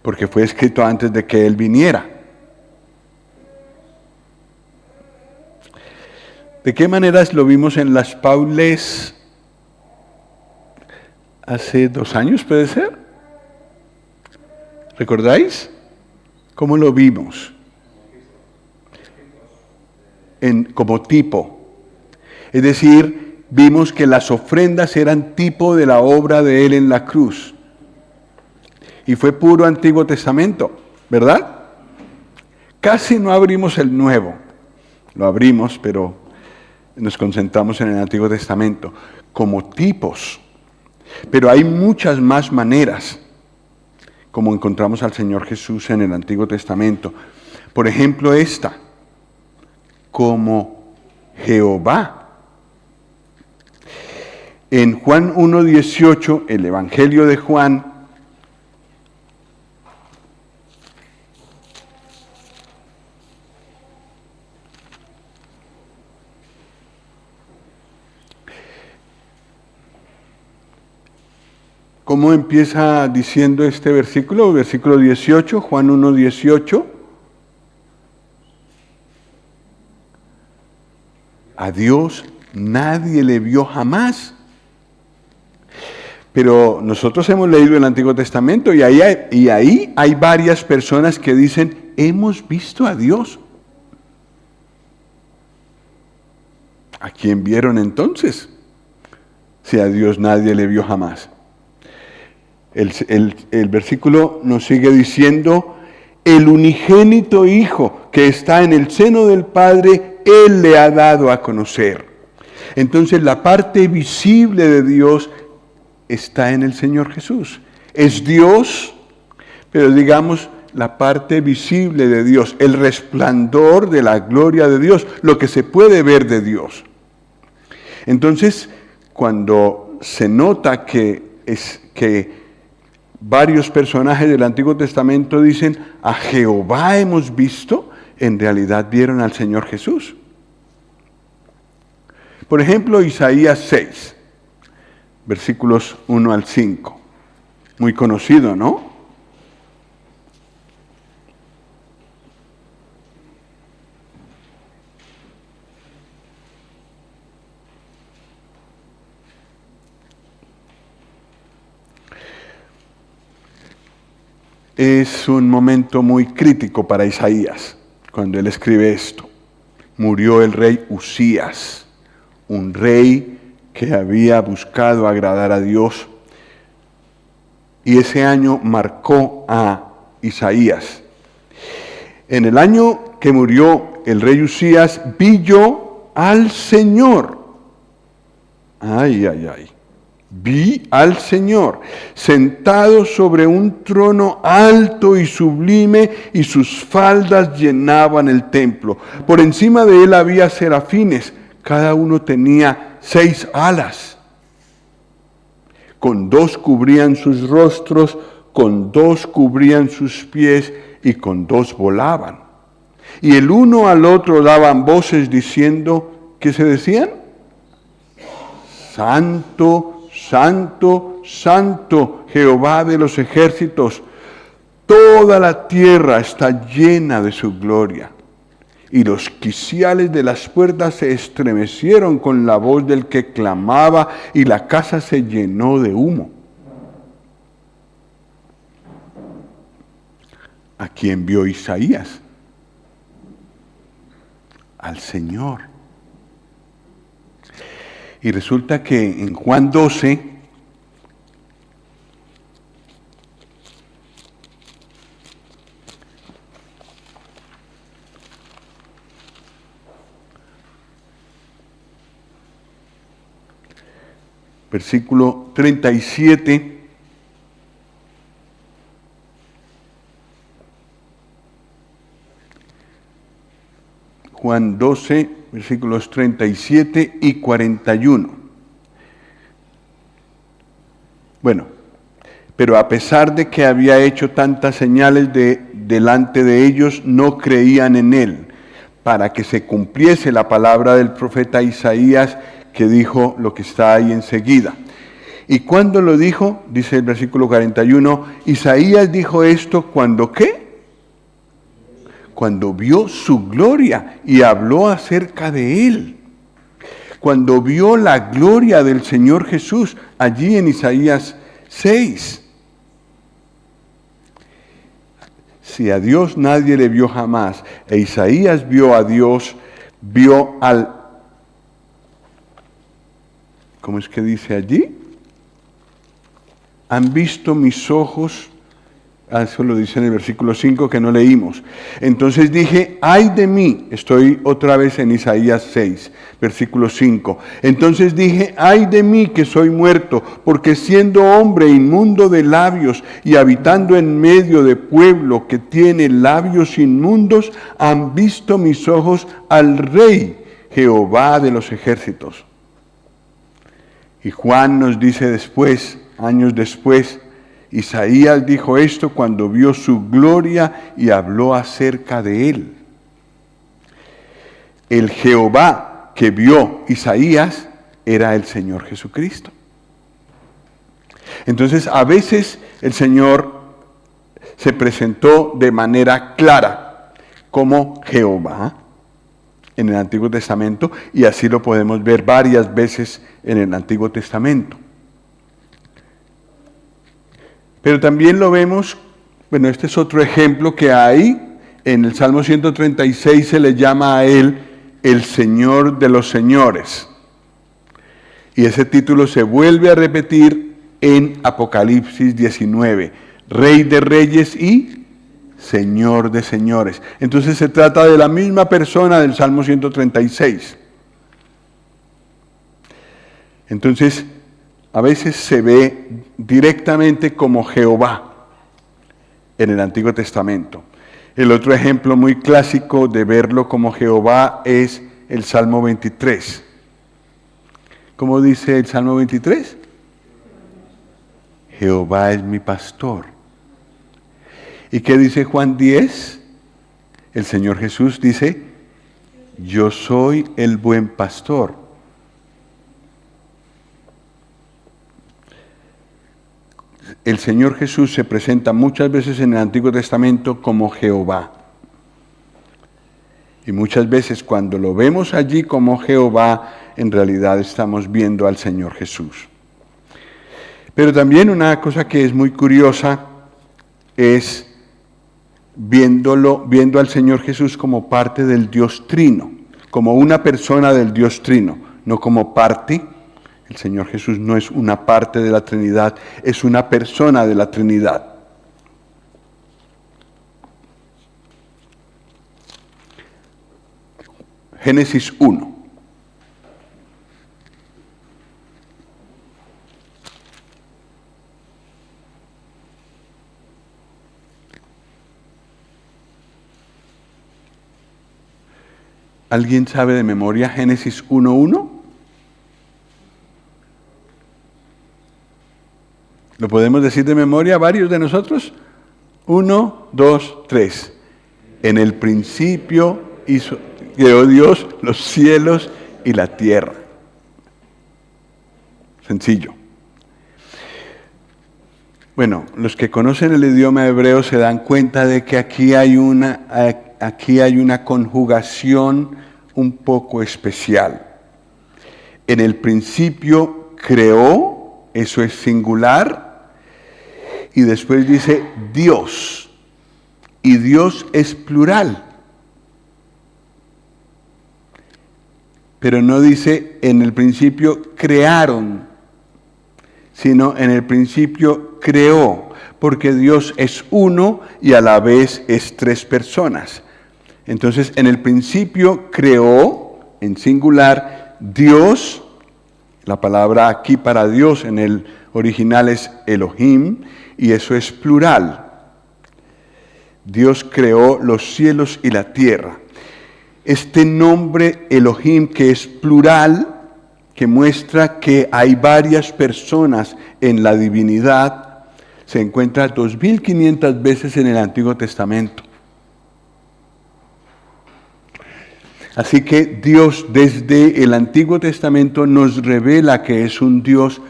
Porque fue escrito antes de que Él viniera. ¿De qué maneras lo vimos en las Paules hace 2 años, puede ser? ¿Recordáis? ¿Cómo lo vimos? Como tipo. Es decir, vimos que las ofrendas eran tipo de la obra de Él en la cruz. Y fue puro Antiguo Testamento, ¿verdad? Casi no abrimos el Nuevo. Lo abrimos, pero nos concentramos en el Antiguo Testamento como tipos. Pero hay muchas más maneras como encontramos al Señor Jesús en el Antiguo Testamento. Por ejemplo, esta, como Jehová. En Juan 1:18, el Evangelio de Juan, ¿cómo empieza diciendo este versículo? Versículo 18, Juan 1:18. A Dios nadie le vio jamás. Pero nosotros hemos leído el Antiguo Testamento y ahí hay varias personas que dicen: hemos visto a Dios. ¿A quién vieron entonces? Si a Dios nadie le vio jamás. El versículo nos sigue diciendo: el unigénito Hijo que está en el seno del Padre, Él le ha dado a conocer. Entonces la parte visible de Dios está en el Señor Jesús. Es Dios, pero digamos la parte visible de Dios, el resplandor de la gloria de Dios, lo que se puede ver de Dios. Entonces, cuando se nota que varios personajes del Antiguo Testamento dicen, a Jehová hemos visto, en realidad vieron al Señor Jesús. Por ejemplo, Isaías 6, versículos 1 al 5. Muy conocido, ¿no? Es un momento muy crítico para Isaías cuando él escribe esto. Murió el rey Usías, un rey que había buscado agradar a Dios. Y ese año marcó a Isaías. En el año que murió el rey Usías, vi yo al Señor. Ay, ay, ay. Vi al Señor sentado sobre un trono alto y sublime, y sus faldas llenaban el templo. Por encima de él había serafines, cada uno tenía 6 alas. Con 2 cubrían sus rostros, con 2 cubrían sus pies, y con 2 volaban. Y el uno al otro daban voces diciendo, ¿qué se decían? Santo, Santo, Santo, Jehová de los ejércitos, toda la tierra está llena de su gloria. Y los quiciales de las puertas se estremecieron con la voz del que clamaba, y la casa se llenó de humo. ¿A quién vio Isaías? Al Señor. Y resulta que en Juan 12, versículo 37, Juan 12, versículos 37 y 41. Bueno, pero a pesar de que había hecho tantas señales delante de ellos, no creían en él, para que se cumpliese la palabra del profeta Isaías, que dijo lo que está ahí enseguida. Y cuando lo dijo, dice el versículo 41, Isaías dijo esto cuando ¿qué? Cuando vio su gloria y habló acerca de él. Cuando vio la gloria del Señor Jesús, allí en Isaías 6. Si a Dios nadie le vio jamás, e Isaías vio a Dios, vio al... ¿Cómo es que dice allí? Han visto mis ojos, eso lo dice en el versículo 5 que no leímos. Entonces dije, ay de mí, estoy otra vez en Isaías 6, versículo 5. Entonces dije, ay de mí que soy muerto, porque siendo hombre inmundo de labios y habitando en medio de pueblo que tiene labios inmundos, han visto mis ojos al Rey, Jehová de los ejércitos. Y Juan nos dice después, años después, Isaías dijo esto cuando vio su gloria y habló acerca de él. El Jehová que vio Isaías era el Señor Jesucristo. Entonces, a veces el Señor se presentó de manera clara como Jehová en el Antiguo Testamento, y así lo podemos ver varias veces en el Antiguo Testamento. Pero también lo vemos, bueno, este es otro ejemplo que hay, en el Salmo 136 se le llama a él el Señor de los Señores. Y ese título se vuelve a repetir en Apocalipsis 19, Rey de Reyes y Señor de Señores. Entonces se trata de la misma persona del Salmo 136. Entonces, a veces se ve directamente como Jehová en el Antiguo Testamento. El otro ejemplo muy clásico de verlo como Jehová es el Salmo 23. ¿Cómo dice el Salmo 23? Jehová es mi pastor. ¿Y qué dice Juan 10? El Señor Jesús dice, yo soy el buen pastor. El Señor Jesús se presenta muchas veces en el Antiguo Testamento como Jehová. Y muchas veces cuando lo vemos allí como Jehová, en realidad estamos viendo al Señor Jesús. Pero también una cosa que es muy curiosa es viendo al Señor Jesús como parte del Dios Trino, como una persona del Dios Trino, no como parte. El Señor Jesús no es una parte de la Trinidad, es una persona de la Trinidad. Génesis 1. ¿Alguien sabe de memoria Génesis 1:1? ¿Lo podemos decir de memoria varios de nosotros? 1, 2, 3. En el principio creó Dios los cielos y la tierra. Sencillo. Bueno, los que conocen el idioma hebreo se dan cuenta de que aquí hay una conjugación un poco especial. En el principio creó, eso es singular, y después dice Dios, y Dios es plural. Pero no dice en el principio crearon, sino en el principio creó, porque Dios es uno y a la vez es tres personas. Entonces, en el principio creó, en singular, Dios, la palabra aquí para Dios en el original es Elohim, y eso es plural. Dios creó los cielos y la tierra. Este nombre Elohim, que es plural, que muestra que hay varias personas en la divinidad, se encuentra 2500 veces en el Antiguo Testamento. Así que Dios desde el Antiguo Testamento nos revela que es un Dios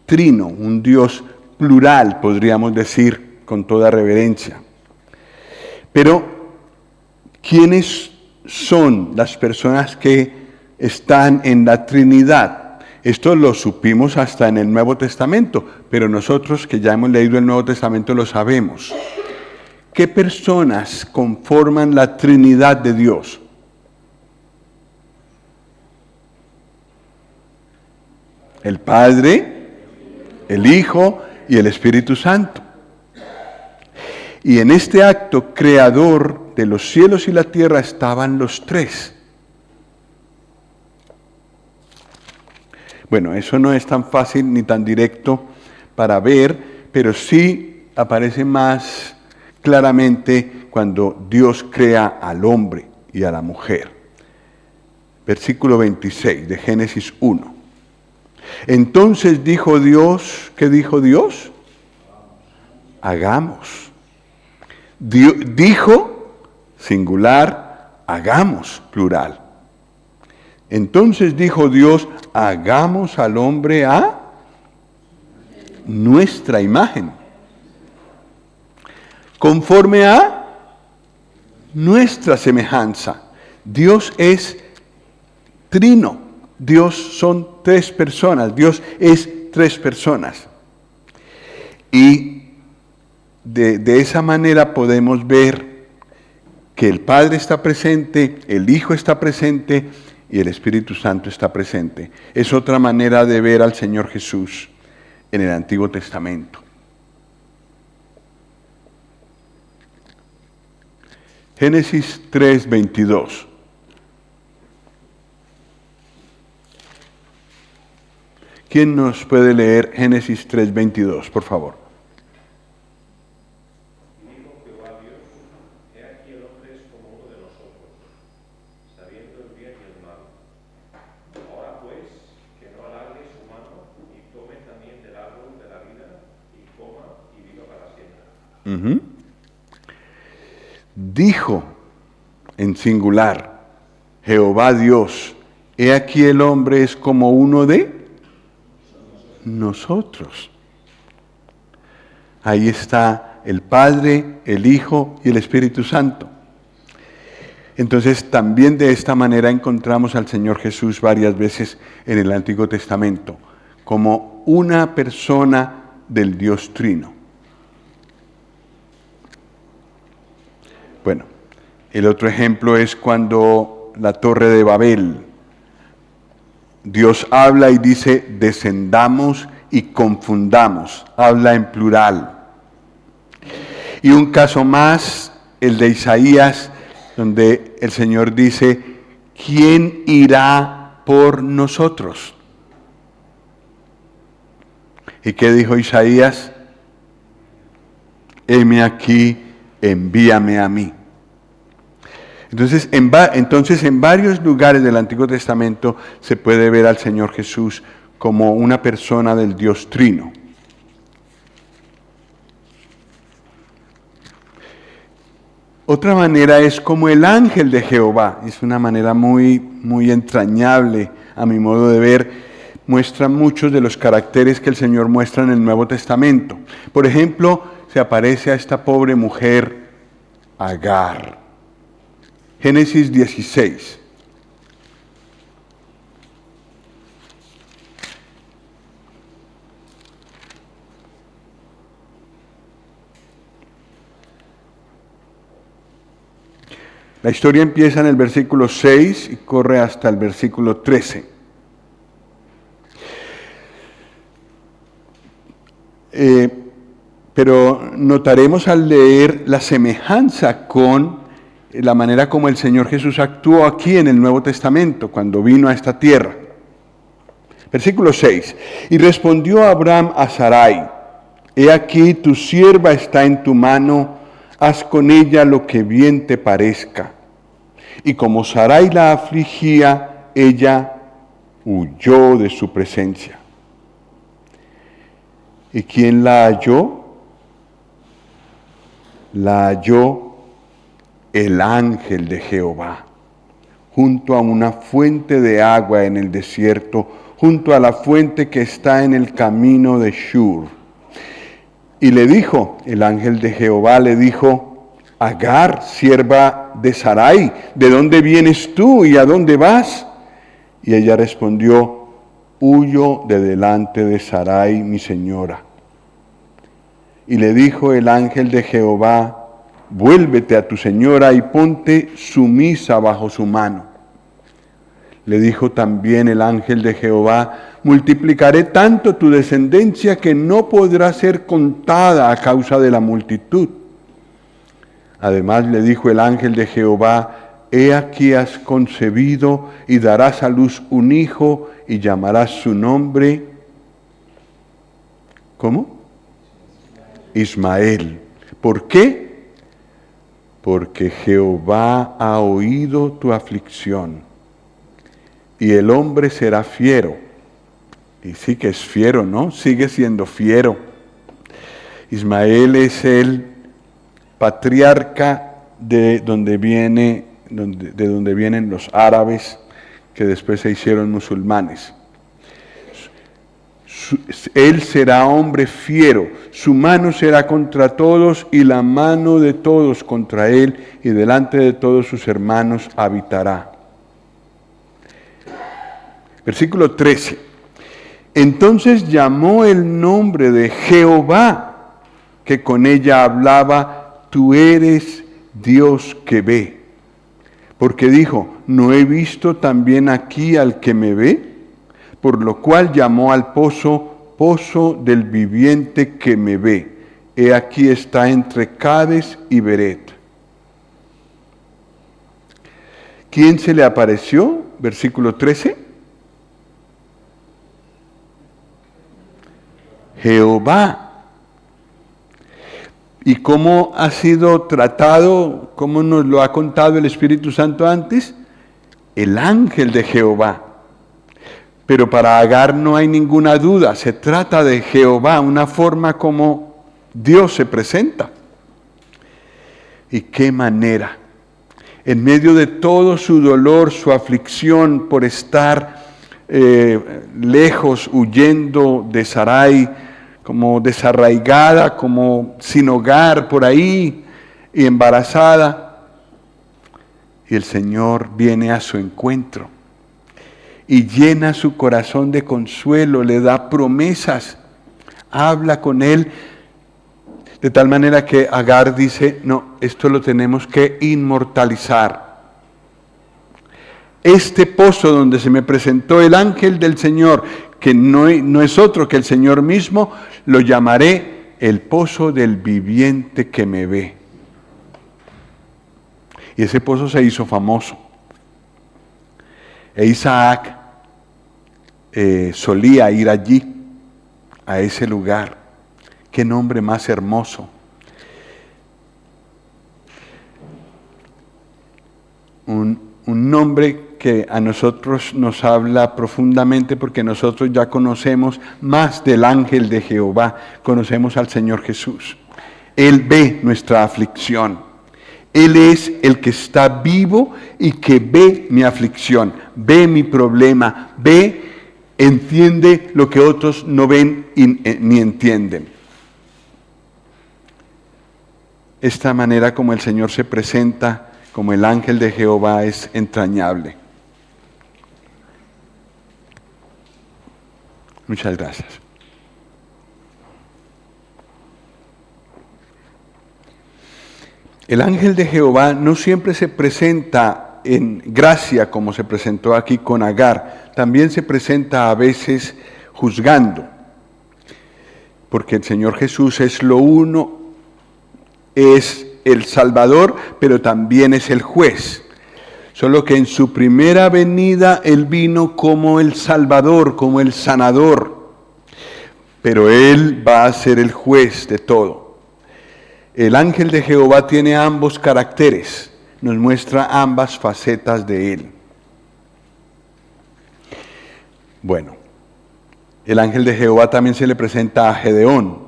trino, un Dios plural, podríamos decir con toda reverencia. Pero, ¿quiénes son las personas que están en la Trinidad? Esto lo supimos hasta en el Nuevo Testamento, pero nosotros que ya hemos leído el Nuevo Testamento lo sabemos. ¿Qué personas conforman la Trinidad de Dios? El Padre, el Hijo y el Espíritu Santo. Y en este acto creador de los cielos y la tierra estaban los tres. Bueno, eso no es tan fácil ni tan directo para ver, pero sí aparece más claramente cuando Dios crea al hombre y a la mujer. Versículo 26 de Génesis 1. Entonces dijo Dios, ¿qué dijo Dios? Hagamos. Dijo, singular, hagamos, plural. Entonces dijo Dios, hagamos al hombre a nuestra imagen, conforme a nuestra semejanza. Dios es trino. Dios son tres personas, Dios es tres personas. Y de esa manera podemos ver que el Padre está presente, el Hijo está presente y el Espíritu Santo está presente. Es otra manera de ver al Señor Jesús en el Antiguo Testamento. Génesis 3:22. ¿Quién nos puede leer Génesis 3:22, por favor? Y dijo Jehová Dios: He aquí el hombre es como uno de nosotros, sabiendo el bien y el mal. Ahora pues, que no alargue su mano y tome también del árbol de la vida y coma y viva para siempre. Dijo en singular, Jehová Dios, he aquí el hombre es como uno de nosotros. Ahí está el Padre, el Hijo y el Espíritu Santo. Entonces también de esta manera encontramos al Señor Jesús varias veces en el Antiguo Testamento, como una persona del Dios Trino. Bueno, el otro ejemplo es cuando la Torre de Babel, Dios habla y dice, descendamos y confundamos, habla en plural. Y un caso más, el de Isaías, donde el Señor dice, ¿quién irá por nosotros? ¿Y qué dijo Isaías? Heme aquí, envíame a mí. Entonces en varios lugares del Antiguo Testamento se puede ver al Señor Jesús como una persona del Dios Trino. Otra manera es como el ángel de Jehová. Es una manera muy, muy entrañable a mi modo de ver. Muestra muchos de los caracteres que el Señor muestra en el Nuevo Testamento. Por ejemplo, se aparece a esta pobre mujer, Agar. Génesis 16. La historia empieza en el versículo 6 y corre hasta el versículo 13. Pero notaremos al leer la semejanza con la manera como el Señor Jesús actuó aquí en el Nuevo Testamento, cuando vino a esta tierra. Versículo 6. Y respondió Abraham a Sarai, he aquí tu sierva está en tu mano, haz con ella lo que bien te parezca. Y como Sarai la afligía, ella huyó de su presencia. ¿Y quién la halló? La halló el ángel de Jehová, junto a una fuente de agua en el desierto, junto a la fuente que está en el camino de Shur. Y le dijo, el ángel de Jehová le dijo, Agar, sierva de Sarai, ¿de dónde vienes tú y a dónde vas? Y ella respondió, huyo de delante de Sarai, mi señora. Y le dijo el ángel de Jehová, vuélvete a tu señora y ponte sumisa bajo su mano. Le dijo también el ángel de Jehová, multiplicaré tanto tu descendencia que no podrá ser contada a causa de la multitud. Además le dijo el ángel de Jehová, he aquí has concebido y darás a luz un hijo y llamarás su nombre, ¿cómo? Ismael. ¿Por qué? Porque Jehová ha oído tu aflicción, y el hombre será fiero. Y sí que es fiero, ¿no? Sigue siendo fiero. Ismael es el patriarca de donde vienen los árabes, que después se hicieron musulmanes. Él será hombre fiero, su mano será contra todos y la mano de todos contra él, y delante de todos sus hermanos habitará. Versículo 13. Entonces llamó el nombre de Jehová, que con ella hablaba, tú eres Dios que ve. Porque dijo, ¿no he visto también aquí al que me ve? Por lo cual llamó al pozo, pozo del viviente que me ve. He aquí está entre Cades y Beret. ¿Quién se le apareció? Versículo 13. Jehová. ¿Y cómo ha sido tratado, cómo nos lo ha contado el Espíritu Santo antes? El ángel de Jehová. Pero para Agar no hay ninguna duda, se trata de Jehová, una forma como Dios se presenta. ¿Y qué manera? En medio de todo su dolor, su aflicción por estar lejos, huyendo de Sarai, como desarraigada, como sin hogar por ahí y embarazada. Y el Señor viene a su encuentro y llena su corazón de consuelo, le da promesas, habla con él, de tal manera que Agar dice, no, esto lo tenemos que inmortalizar. Este pozo donde se me presentó el ángel del Señor, que no es otro que el Señor mismo, lo llamaré el pozo del viviente que me ve. Y ese pozo se hizo famoso. E Isaac solía ir allí, a ese lugar. Qué nombre más hermoso. Un nombre que a nosotros nos habla profundamente porque nosotros ya conocemos más del ángel de Jehová, conocemos al Señor Jesús. Él ve nuestra aflicción. Él es el que está vivo y que ve mi aflicción, ve mi problema, entiende lo que otros no ven ni entienden. Esta manera como el Señor se presenta como el ángel de Jehová es entrañable. Muchas gracias. El ángel de Jehová no siempre se presenta en gracia como se presentó aquí con Agar, también se presenta a veces juzgando, porque el Señor Jesús es lo uno, es el Salvador, pero también es el juez. Solo que en su primera venida Él vino como el Salvador, como el sanador, pero Él va a ser el juez de todo. El ángel de Jehová tiene ambos caracteres, nos muestra ambas facetas de Él. Bueno, el ángel de Jehová también se le presenta a Gedeón,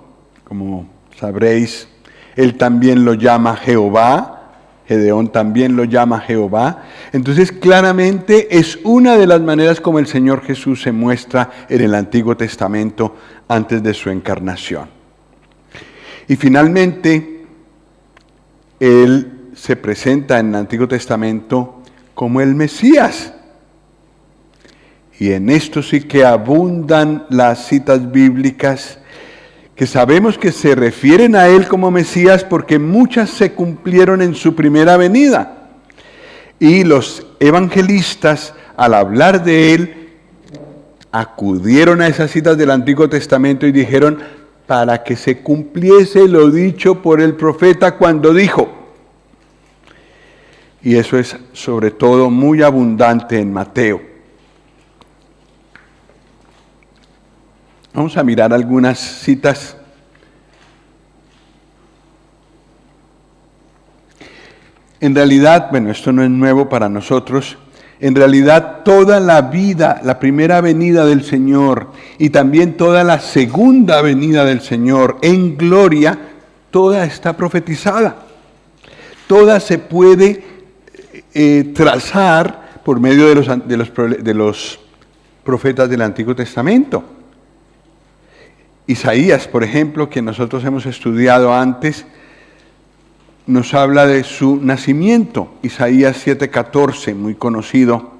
como sabréis. Él también lo llama Jehová, Gedeón también lo llama Jehová. Entonces claramente es una de las maneras como el Señor Jesús se muestra en el Antiguo Testamento antes de su encarnación. Y finalmente, Él se presenta en el Antiguo Testamento como el Mesías. Y en esto sí que abundan las citas bíblicas que sabemos que se refieren a Él como Mesías porque muchas se cumplieron en su primera venida. Y los evangelistas, al hablar de Él, acudieron a esas citas del Antiguo Testamento y dijeron, para que se cumpliese lo dicho por el profeta cuando dijo. Y eso es sobre todo muy abundante en Mateo. Vamos a mirar algunas citas. En realidad, bueno, esto no es nuevo para nosotros. En realidad, toda la vida, la primera venida del Señor y también toda la segunda venida del Señor en gloria, toda está profetizada. Toda se puede trazar por medio de los profetas del Antiguo Testamento. Isaías, por ejemplo, que nosotros hemos estudiado antes, nos habla de su nacimiento. Isaías 7:14, muy conocido.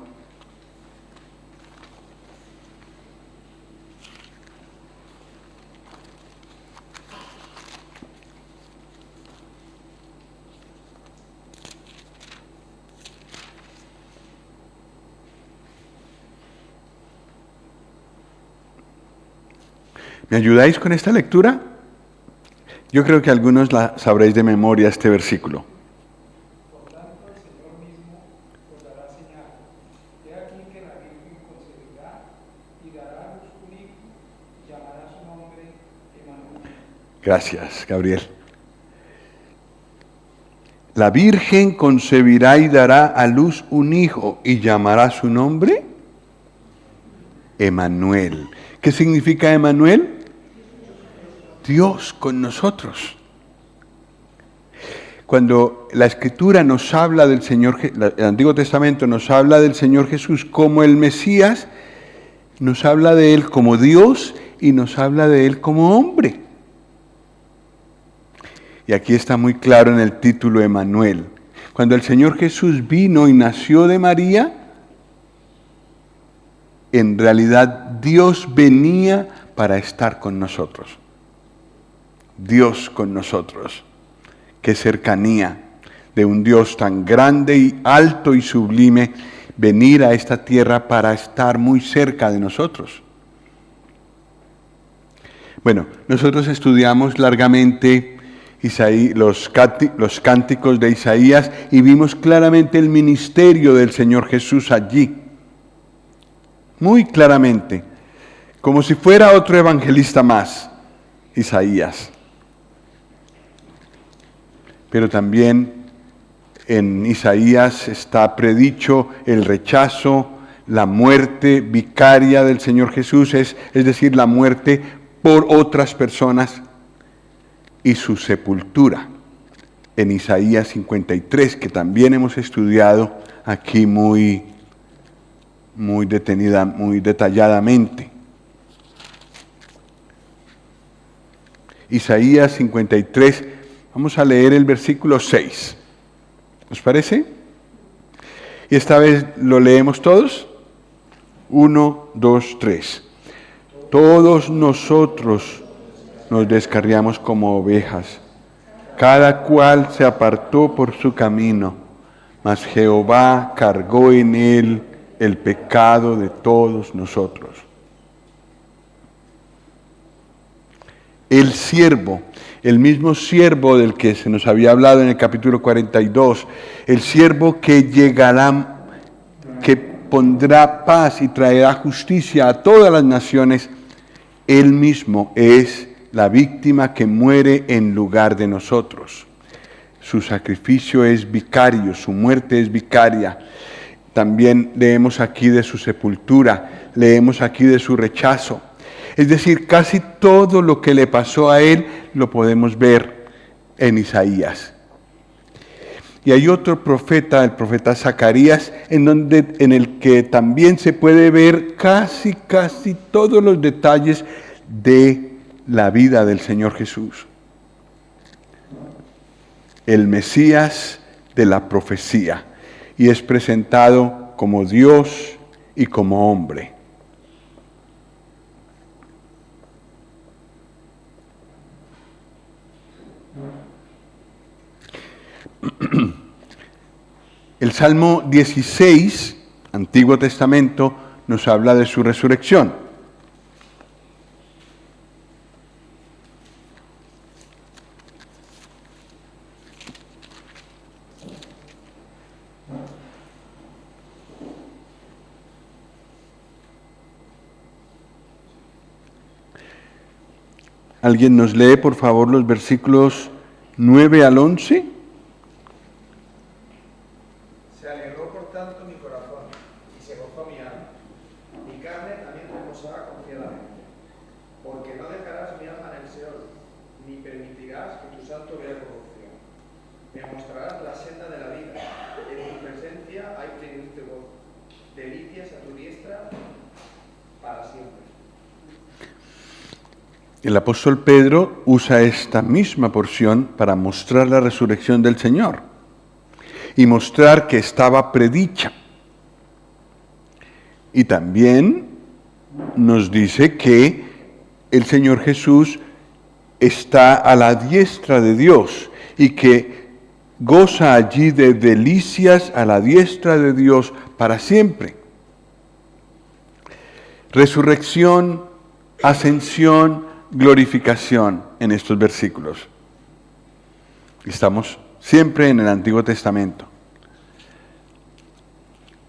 ¿Me ayudáis con esta lectura? Yo creo que algunos la sabréis de memoria este versículo. Por tanto, el Señor mismo os dará señal. He aquí que la Virgen concebirá y dará a luz un hijo, y llamará su nombre Gracias, Gabriel. La Virgen concebirá y dará a luz un hijo y llamará su nombre Emmanuel. ¿Qué significa Emmanuel? Dios con nosotros. Cuando la Escritura nos habla del Señor, el Antiguo Testamento nos habla del Señor Jesús como el Mesías, nos habla de Él como Dios y nos habla de Él como hombre. Y aquí está muy claro en el título Emmanuel. Cuando el Señor Jesús vino y nació de María, en realidad Dios venía para estar con nosotros. Dios con nosotros. Qué cercanía de un Dios tan grande y alto y sublime venir a esta tierra para estar muy cerca de nosotros. Bueno, nosotros estudiamos largamente los cánticos de Isaías y vimos claramente el ministerio del Señor Jesús allí. Muy claramente, como si fuera otro evangelista más, Isaías. Pero también en Isaías está predicho el rechazo, la muerte vicaria del Señor Jesús, es decir, la muerte por otras personas y su sepultura. En Isaías 53, que también hemos estudiado aquí muy detalladamente. Isaías 53, vamos a leer el versículo 6. ¿Os parece? Y esta vez lo leemos todos. 1, 2, 3. Todos nosotros nos descarriamos como ovejas. Cada cual se apartó por su camino, mas Jehová cargó en él el pecado de todos nosotros. El siervo, el mismo siervo del que se nos había hablado en el capítulo 42, el siervo que llegará, que pondrá paz y traerá justicia a todas las naciones, él mismo es la víctima que muere en lugar de nosotros. Su sacrificio es vicario, su muerte es vicaria. También leemos aquí de su sepultura, leemos aquí de su rechazo. Es decir, casi todo lo que le pasó a él lo podemos ver en Isaías. Y hay otro profeta, el profeta Zacarías, en el que también se puede ver casi todos los detalles de la vida del Señor Jesús. El Mesías de la profecía, y es presentado como Dios y como hombre. El Salmo 16, Antiguo Testamento, nos habla de su resurrección. ¿Alguien nos lee, por favor, los versículos 9 al 11? Se alegró por tanto mi corazón y se gozó mi alma. Mi carne también reposará confiadamente, porque no dejarás mi alma en el Seol, ni permitirás que tu santo vea corrupción. Me mostrarás la senda de la vida. En tu presencia hay plenitud de gozo, delicias a tu diestra para siempre. El apóstol Pedro usa esta misma porción para mostrar la resurrección del Señor y mostrar que estaba predicha. Y también nos dice que el Señor Jesús está a la diestra de Dios y que goza allí de delicias a la diestra de Dios para siempre. Resurrección, ascensión, glorificación en estos versículos. Estamos siempre en el Antiguo Testamento.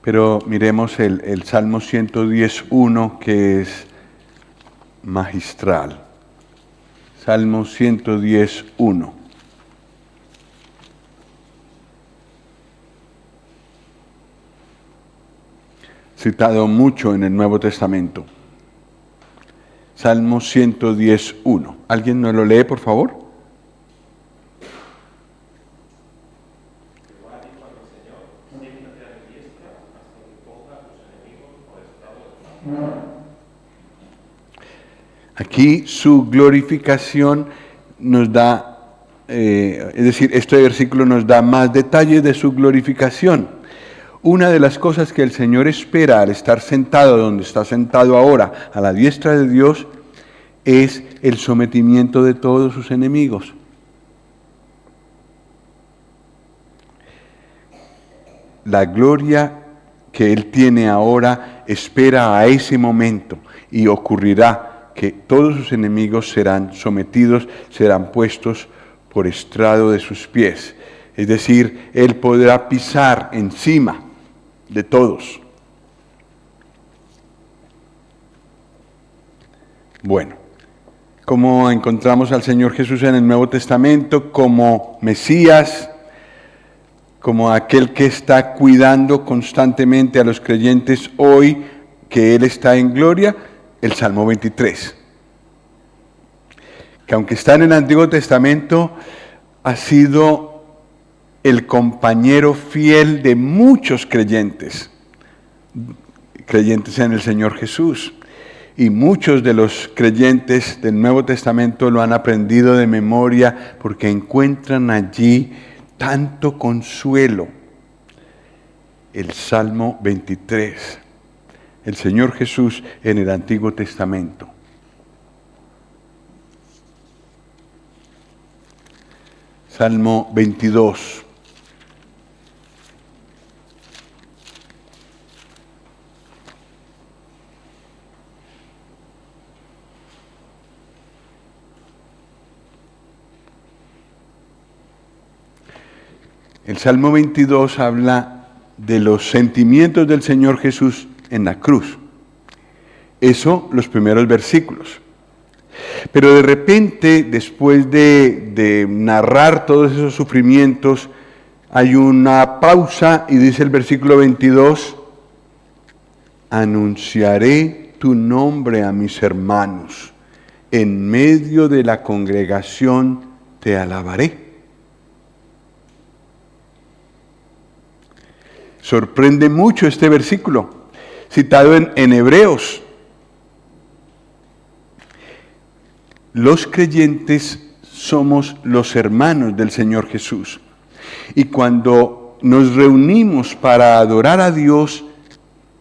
Pero miremos el Salmo 110.1, que es magistral. Salmo 110:1. Citado mucho en el Nuevo Testamento. Salmo 110:1. ¿Alguien nos lo lee, por favor? Jehová dijo a mi Señor, siéntate a mi diestra hasta que ponga a tus enemigos por estrado de tu mano. Aquí su glorificación nos da, es decir, este versículo nos da más detalles de su glorificación. Una de las cosas que el Señor espera al estar sentado donde está sentado ahora, a la diestra de Dios, es el sometimiento de todos sus enemigos. La gloria que Él tiene ahora espera a ese momento y ocurrirá que todos sus enemigos serán sometidos, serán puestos por estrado de sus pies. Es decir, Él podrá pisar encima de todos. Bueno, ¿cómo encontramos al Señor Jesús en el Nuevo Testamento? Como Mesías, como aquel que está cuidando constantemente a los creyentes hoy, que Él está en gloria, el Salmo 23. Que aunque está en el Antiguo Testamento, ha sido el compañero fiel de muchos creyentes en el Señor Jesús. Y muchos de los creyentes del Nuevo Testamento lo han aprendido de memoria porque encuentran allí tanto consuelo. El Salmo 23, el Señor Jesús en el Antiguo Testamento. Salmo 22. El Salmo 22 habla de los sentimientos del Señor Jesús en la cruz. Eso, los primeros versículos. Pero de repente, después de narrar todos esos sufrimientos, hay una pausa y dice el versículo 22, anunciaré tu nombre a mis hermanos, en medio de la congregación te alabaré. Sorprende mucho este versículo, citado en Hebreos. Los creyentes somos los hermanos del Señor Jesús. Y cuando nos reunimos para adorar a Dios,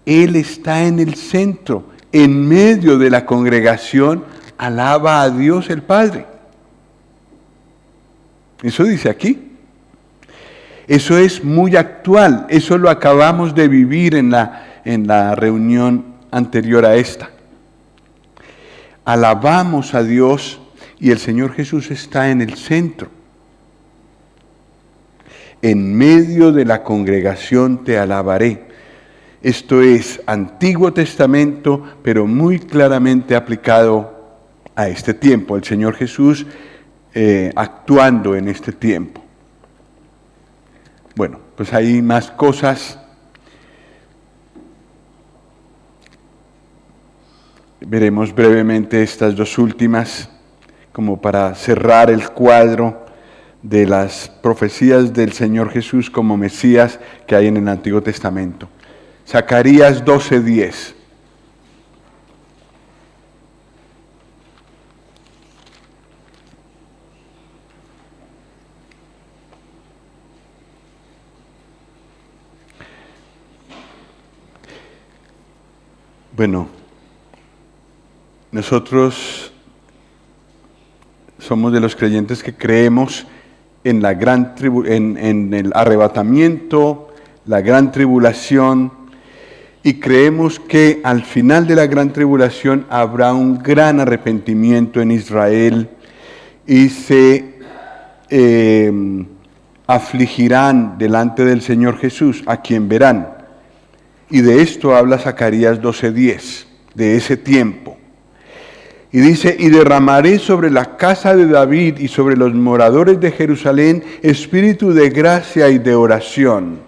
Él está en el centro, en medio de la congregación, alaba a Dios el Padre. Eso dice aquí. Eso es muy actual, eso lo acabamos de vivir en la reunión anterior a esta. Alabamos a Dios y el Señor Jesús está en el centro. En medio de la congregación te alabaré. Esto es Antiguo Testamento, pero muy claramente aplicado a este tiempo. El Señor Jesús actuando en este tiempo. Bueno, pues hay más cosas. Veremos brevemente estas dos últimas, como para cerrar el cuadro de las profecías del Señor Jesús como Mesías que hay en el Antiguo Testamento. Zacarías 12:10. Bueno, nosotros somos de los creyentes que creemos en la en el arrebatamiento, la gran tribulación, y creemos que al final de la gran tribulación habrá un gran arrepentimiento en Israel y se afligirán delante del Señor Jesús, a quien verán. Y de esto habla Zacarías 12:10, de ese tiempo. Y dice, y derramaré sobre la casa de David y sobre los moradores de Jerusalén espíritu de gracia y de oración.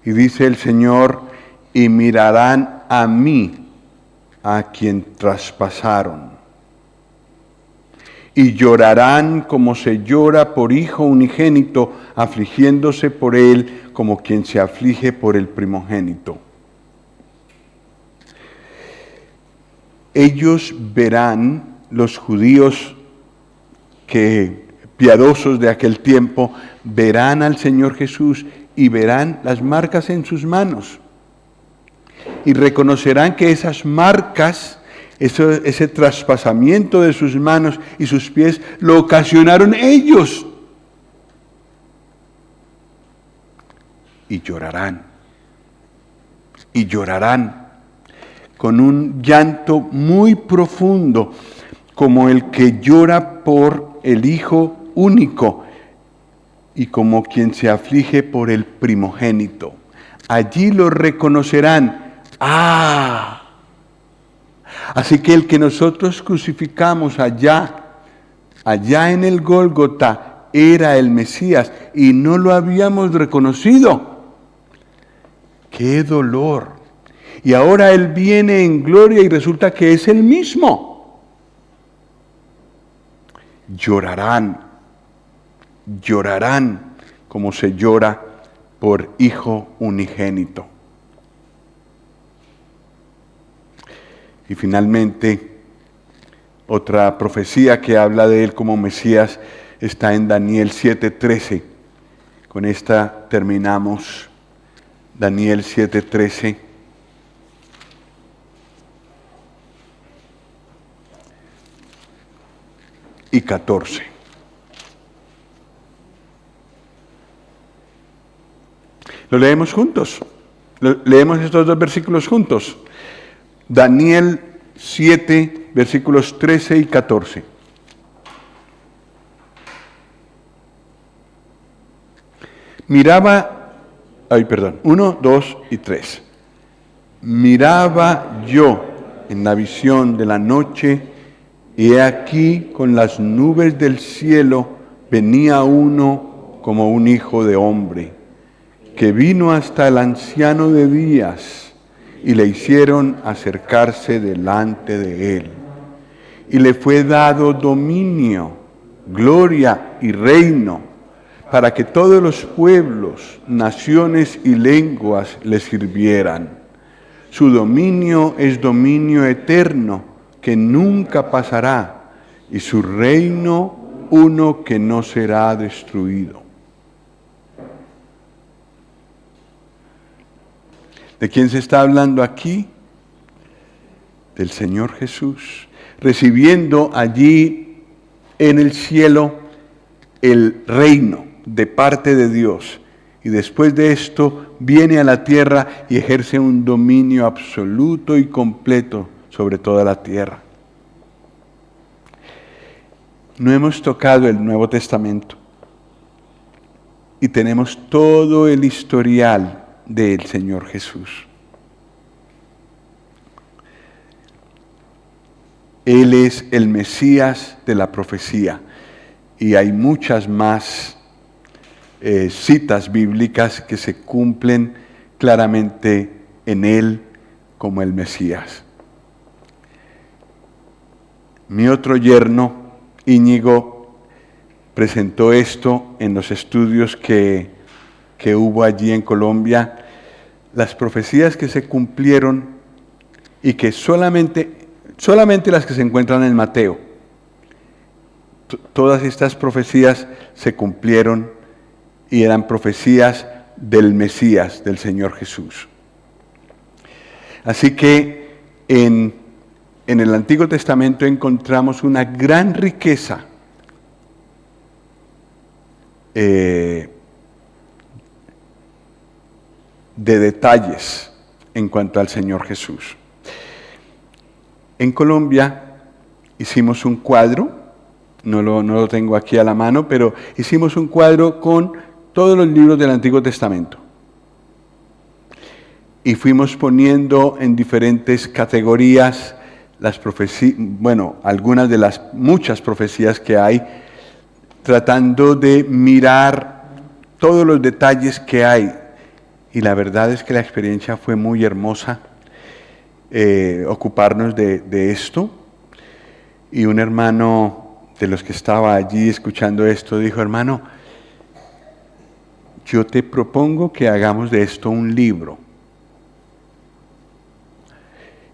Y dice el Señor, y mirarán a mí, a quien traspasaron. Y llorarán como se llora por hijo unigénito, afligiéndose por él como quien se aflige por el primogénito. Ellos verán, los judíos piadosos de aquel tiempo, verán al Señor Jesús y verán las marcas en sus manos. Y reconocerán que esas marcas, ese traspasamiento de sus manos y sus pies, lo ocasionaron ellos. Y llorarán. Y llorarán con un llanto muy profundo, como el que llora por el hijo único y como quien se aflige por el primogénito. Allí lo reconocerán. ¡Ah! Así que el que nosotros crucificamos allá en el Gólgota, era el Mesías y no lo habíamos reconocido. ¡Qué dolor! Y ahora Él viene en gloria y resulta que es el mismo. Llorarán como se llora por hijo unigénito. Y finalmente, otra profecía que habla de Él como Mesías está en Daniel 7:13. Con esta terminamos. Daniel 7:13. Y 14. Lo leemos juntos. Leemos estos dos versículos juntos. Daniel 7, versículos 13 y 14. Miraba, 1, 2 y 3. Miraba yo en la visión de la noche, y he aquí con las nubes del cielo venía uno como un hijo de hombre, que vino hasta el anciano de días, y le hicieron acercarse delante de él. Y le fue dado dominio, gloria y reino, para que todos los pueblos, naciones y lenguas le sirvieran. Su dominio es dominio eterno, que nunca pasará, y su reino uno que no será destruido. ¿De quién se está hablando aquí? Del Señor Jesús, recibiendo allí en el cielo el reino de parte de Dios. Y después de esto viene a la tierra y ejerce un dominio absoluto y completo sobre toda la tierra. No hemos tocado el Nuevo Testamento y tenemos todo el historial del Señor Jesús. Él es el Mesías de la profecía y hay muchas más citas bíblicas que se cumplen claramente en Él como el Mesías. Mi otro yerno, Íñigo, presentó esto en los estudios que hubo allí en Colombia, las profecías que se cumplieron y que solamente las que se encuentran en Mateo. Todas estas profecías se cumplieron y eran profecías del Mesías, del Señor Jesús. Así que en el Antiguo Testamento encontramos una gran riqueza de detalles en cuanto al Señor Jesús. En Colombia hicimos un cuadro, no lo tengo aquí a la mano, pero hicimos un cuadro con todos los libros del Antiguo Testamento. Y fuimos poniendo en diferentes categorías las profecías, bueno, algunas de las muchas profecías que hay, tratando de mirar todos los detalles que hay. Y la verdad es que la experiencia fue muy hermosa, ocuparnos de esto. Y un hermano de los que estaba allí escuchando esto dijo: hermano, yo te propongo que hagamos de esto un libro.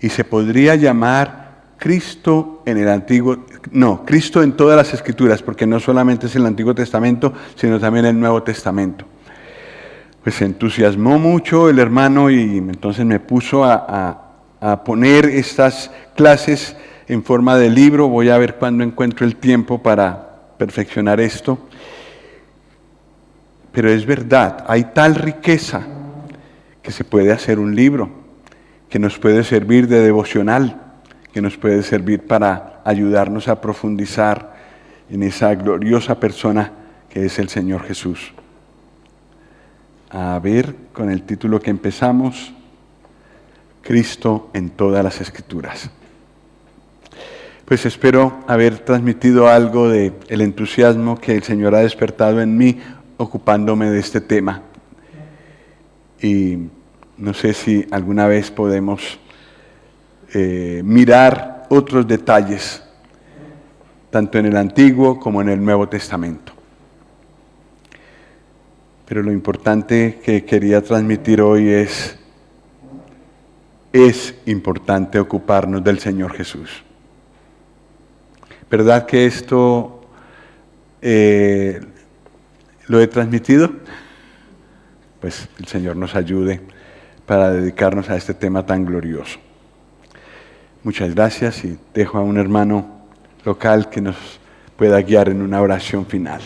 Y se podría llamar Cristo en el Antiguo, no, Cristo en todas las Escrituras, porque no solamente es el Antiguo Testamento, sino también el Nuevo Testamento. Pues se entusiasmó mucho el hermano y entonces me puso a poner estas clases en forma de libro. Voy a ver cuándo encuentro el tiempo para perfeccionar esto. Pero es verdad, hay tal riqueza que se puede hacer un libro, que nos puede servir de devocional, que nos puede servir para ayudarnos a profundizar en esa gloriosa persona que es el Señor Jesús. A ver, con el título que empezamos, Cristo en todas las Escrituras. Pues espero haber transmitido algo del entusiasmo que el Señor ha despertado en mí ocupándome de este tema. Y no sé si alguna vez podemos mirar otros detalles, tanto en el Antiguo como en el Nuevo Testamento. Pero lo importante que quería transmitir hoy es importante ocuparnos del Señor Jesús. ¿Verdad que esto lo he transmitido? Pues el Señor nos ayude para dedicarnos a este tema tan glorioso. Muchas gracias y dejo a un hermano local que nos pueda guiar en una oración final.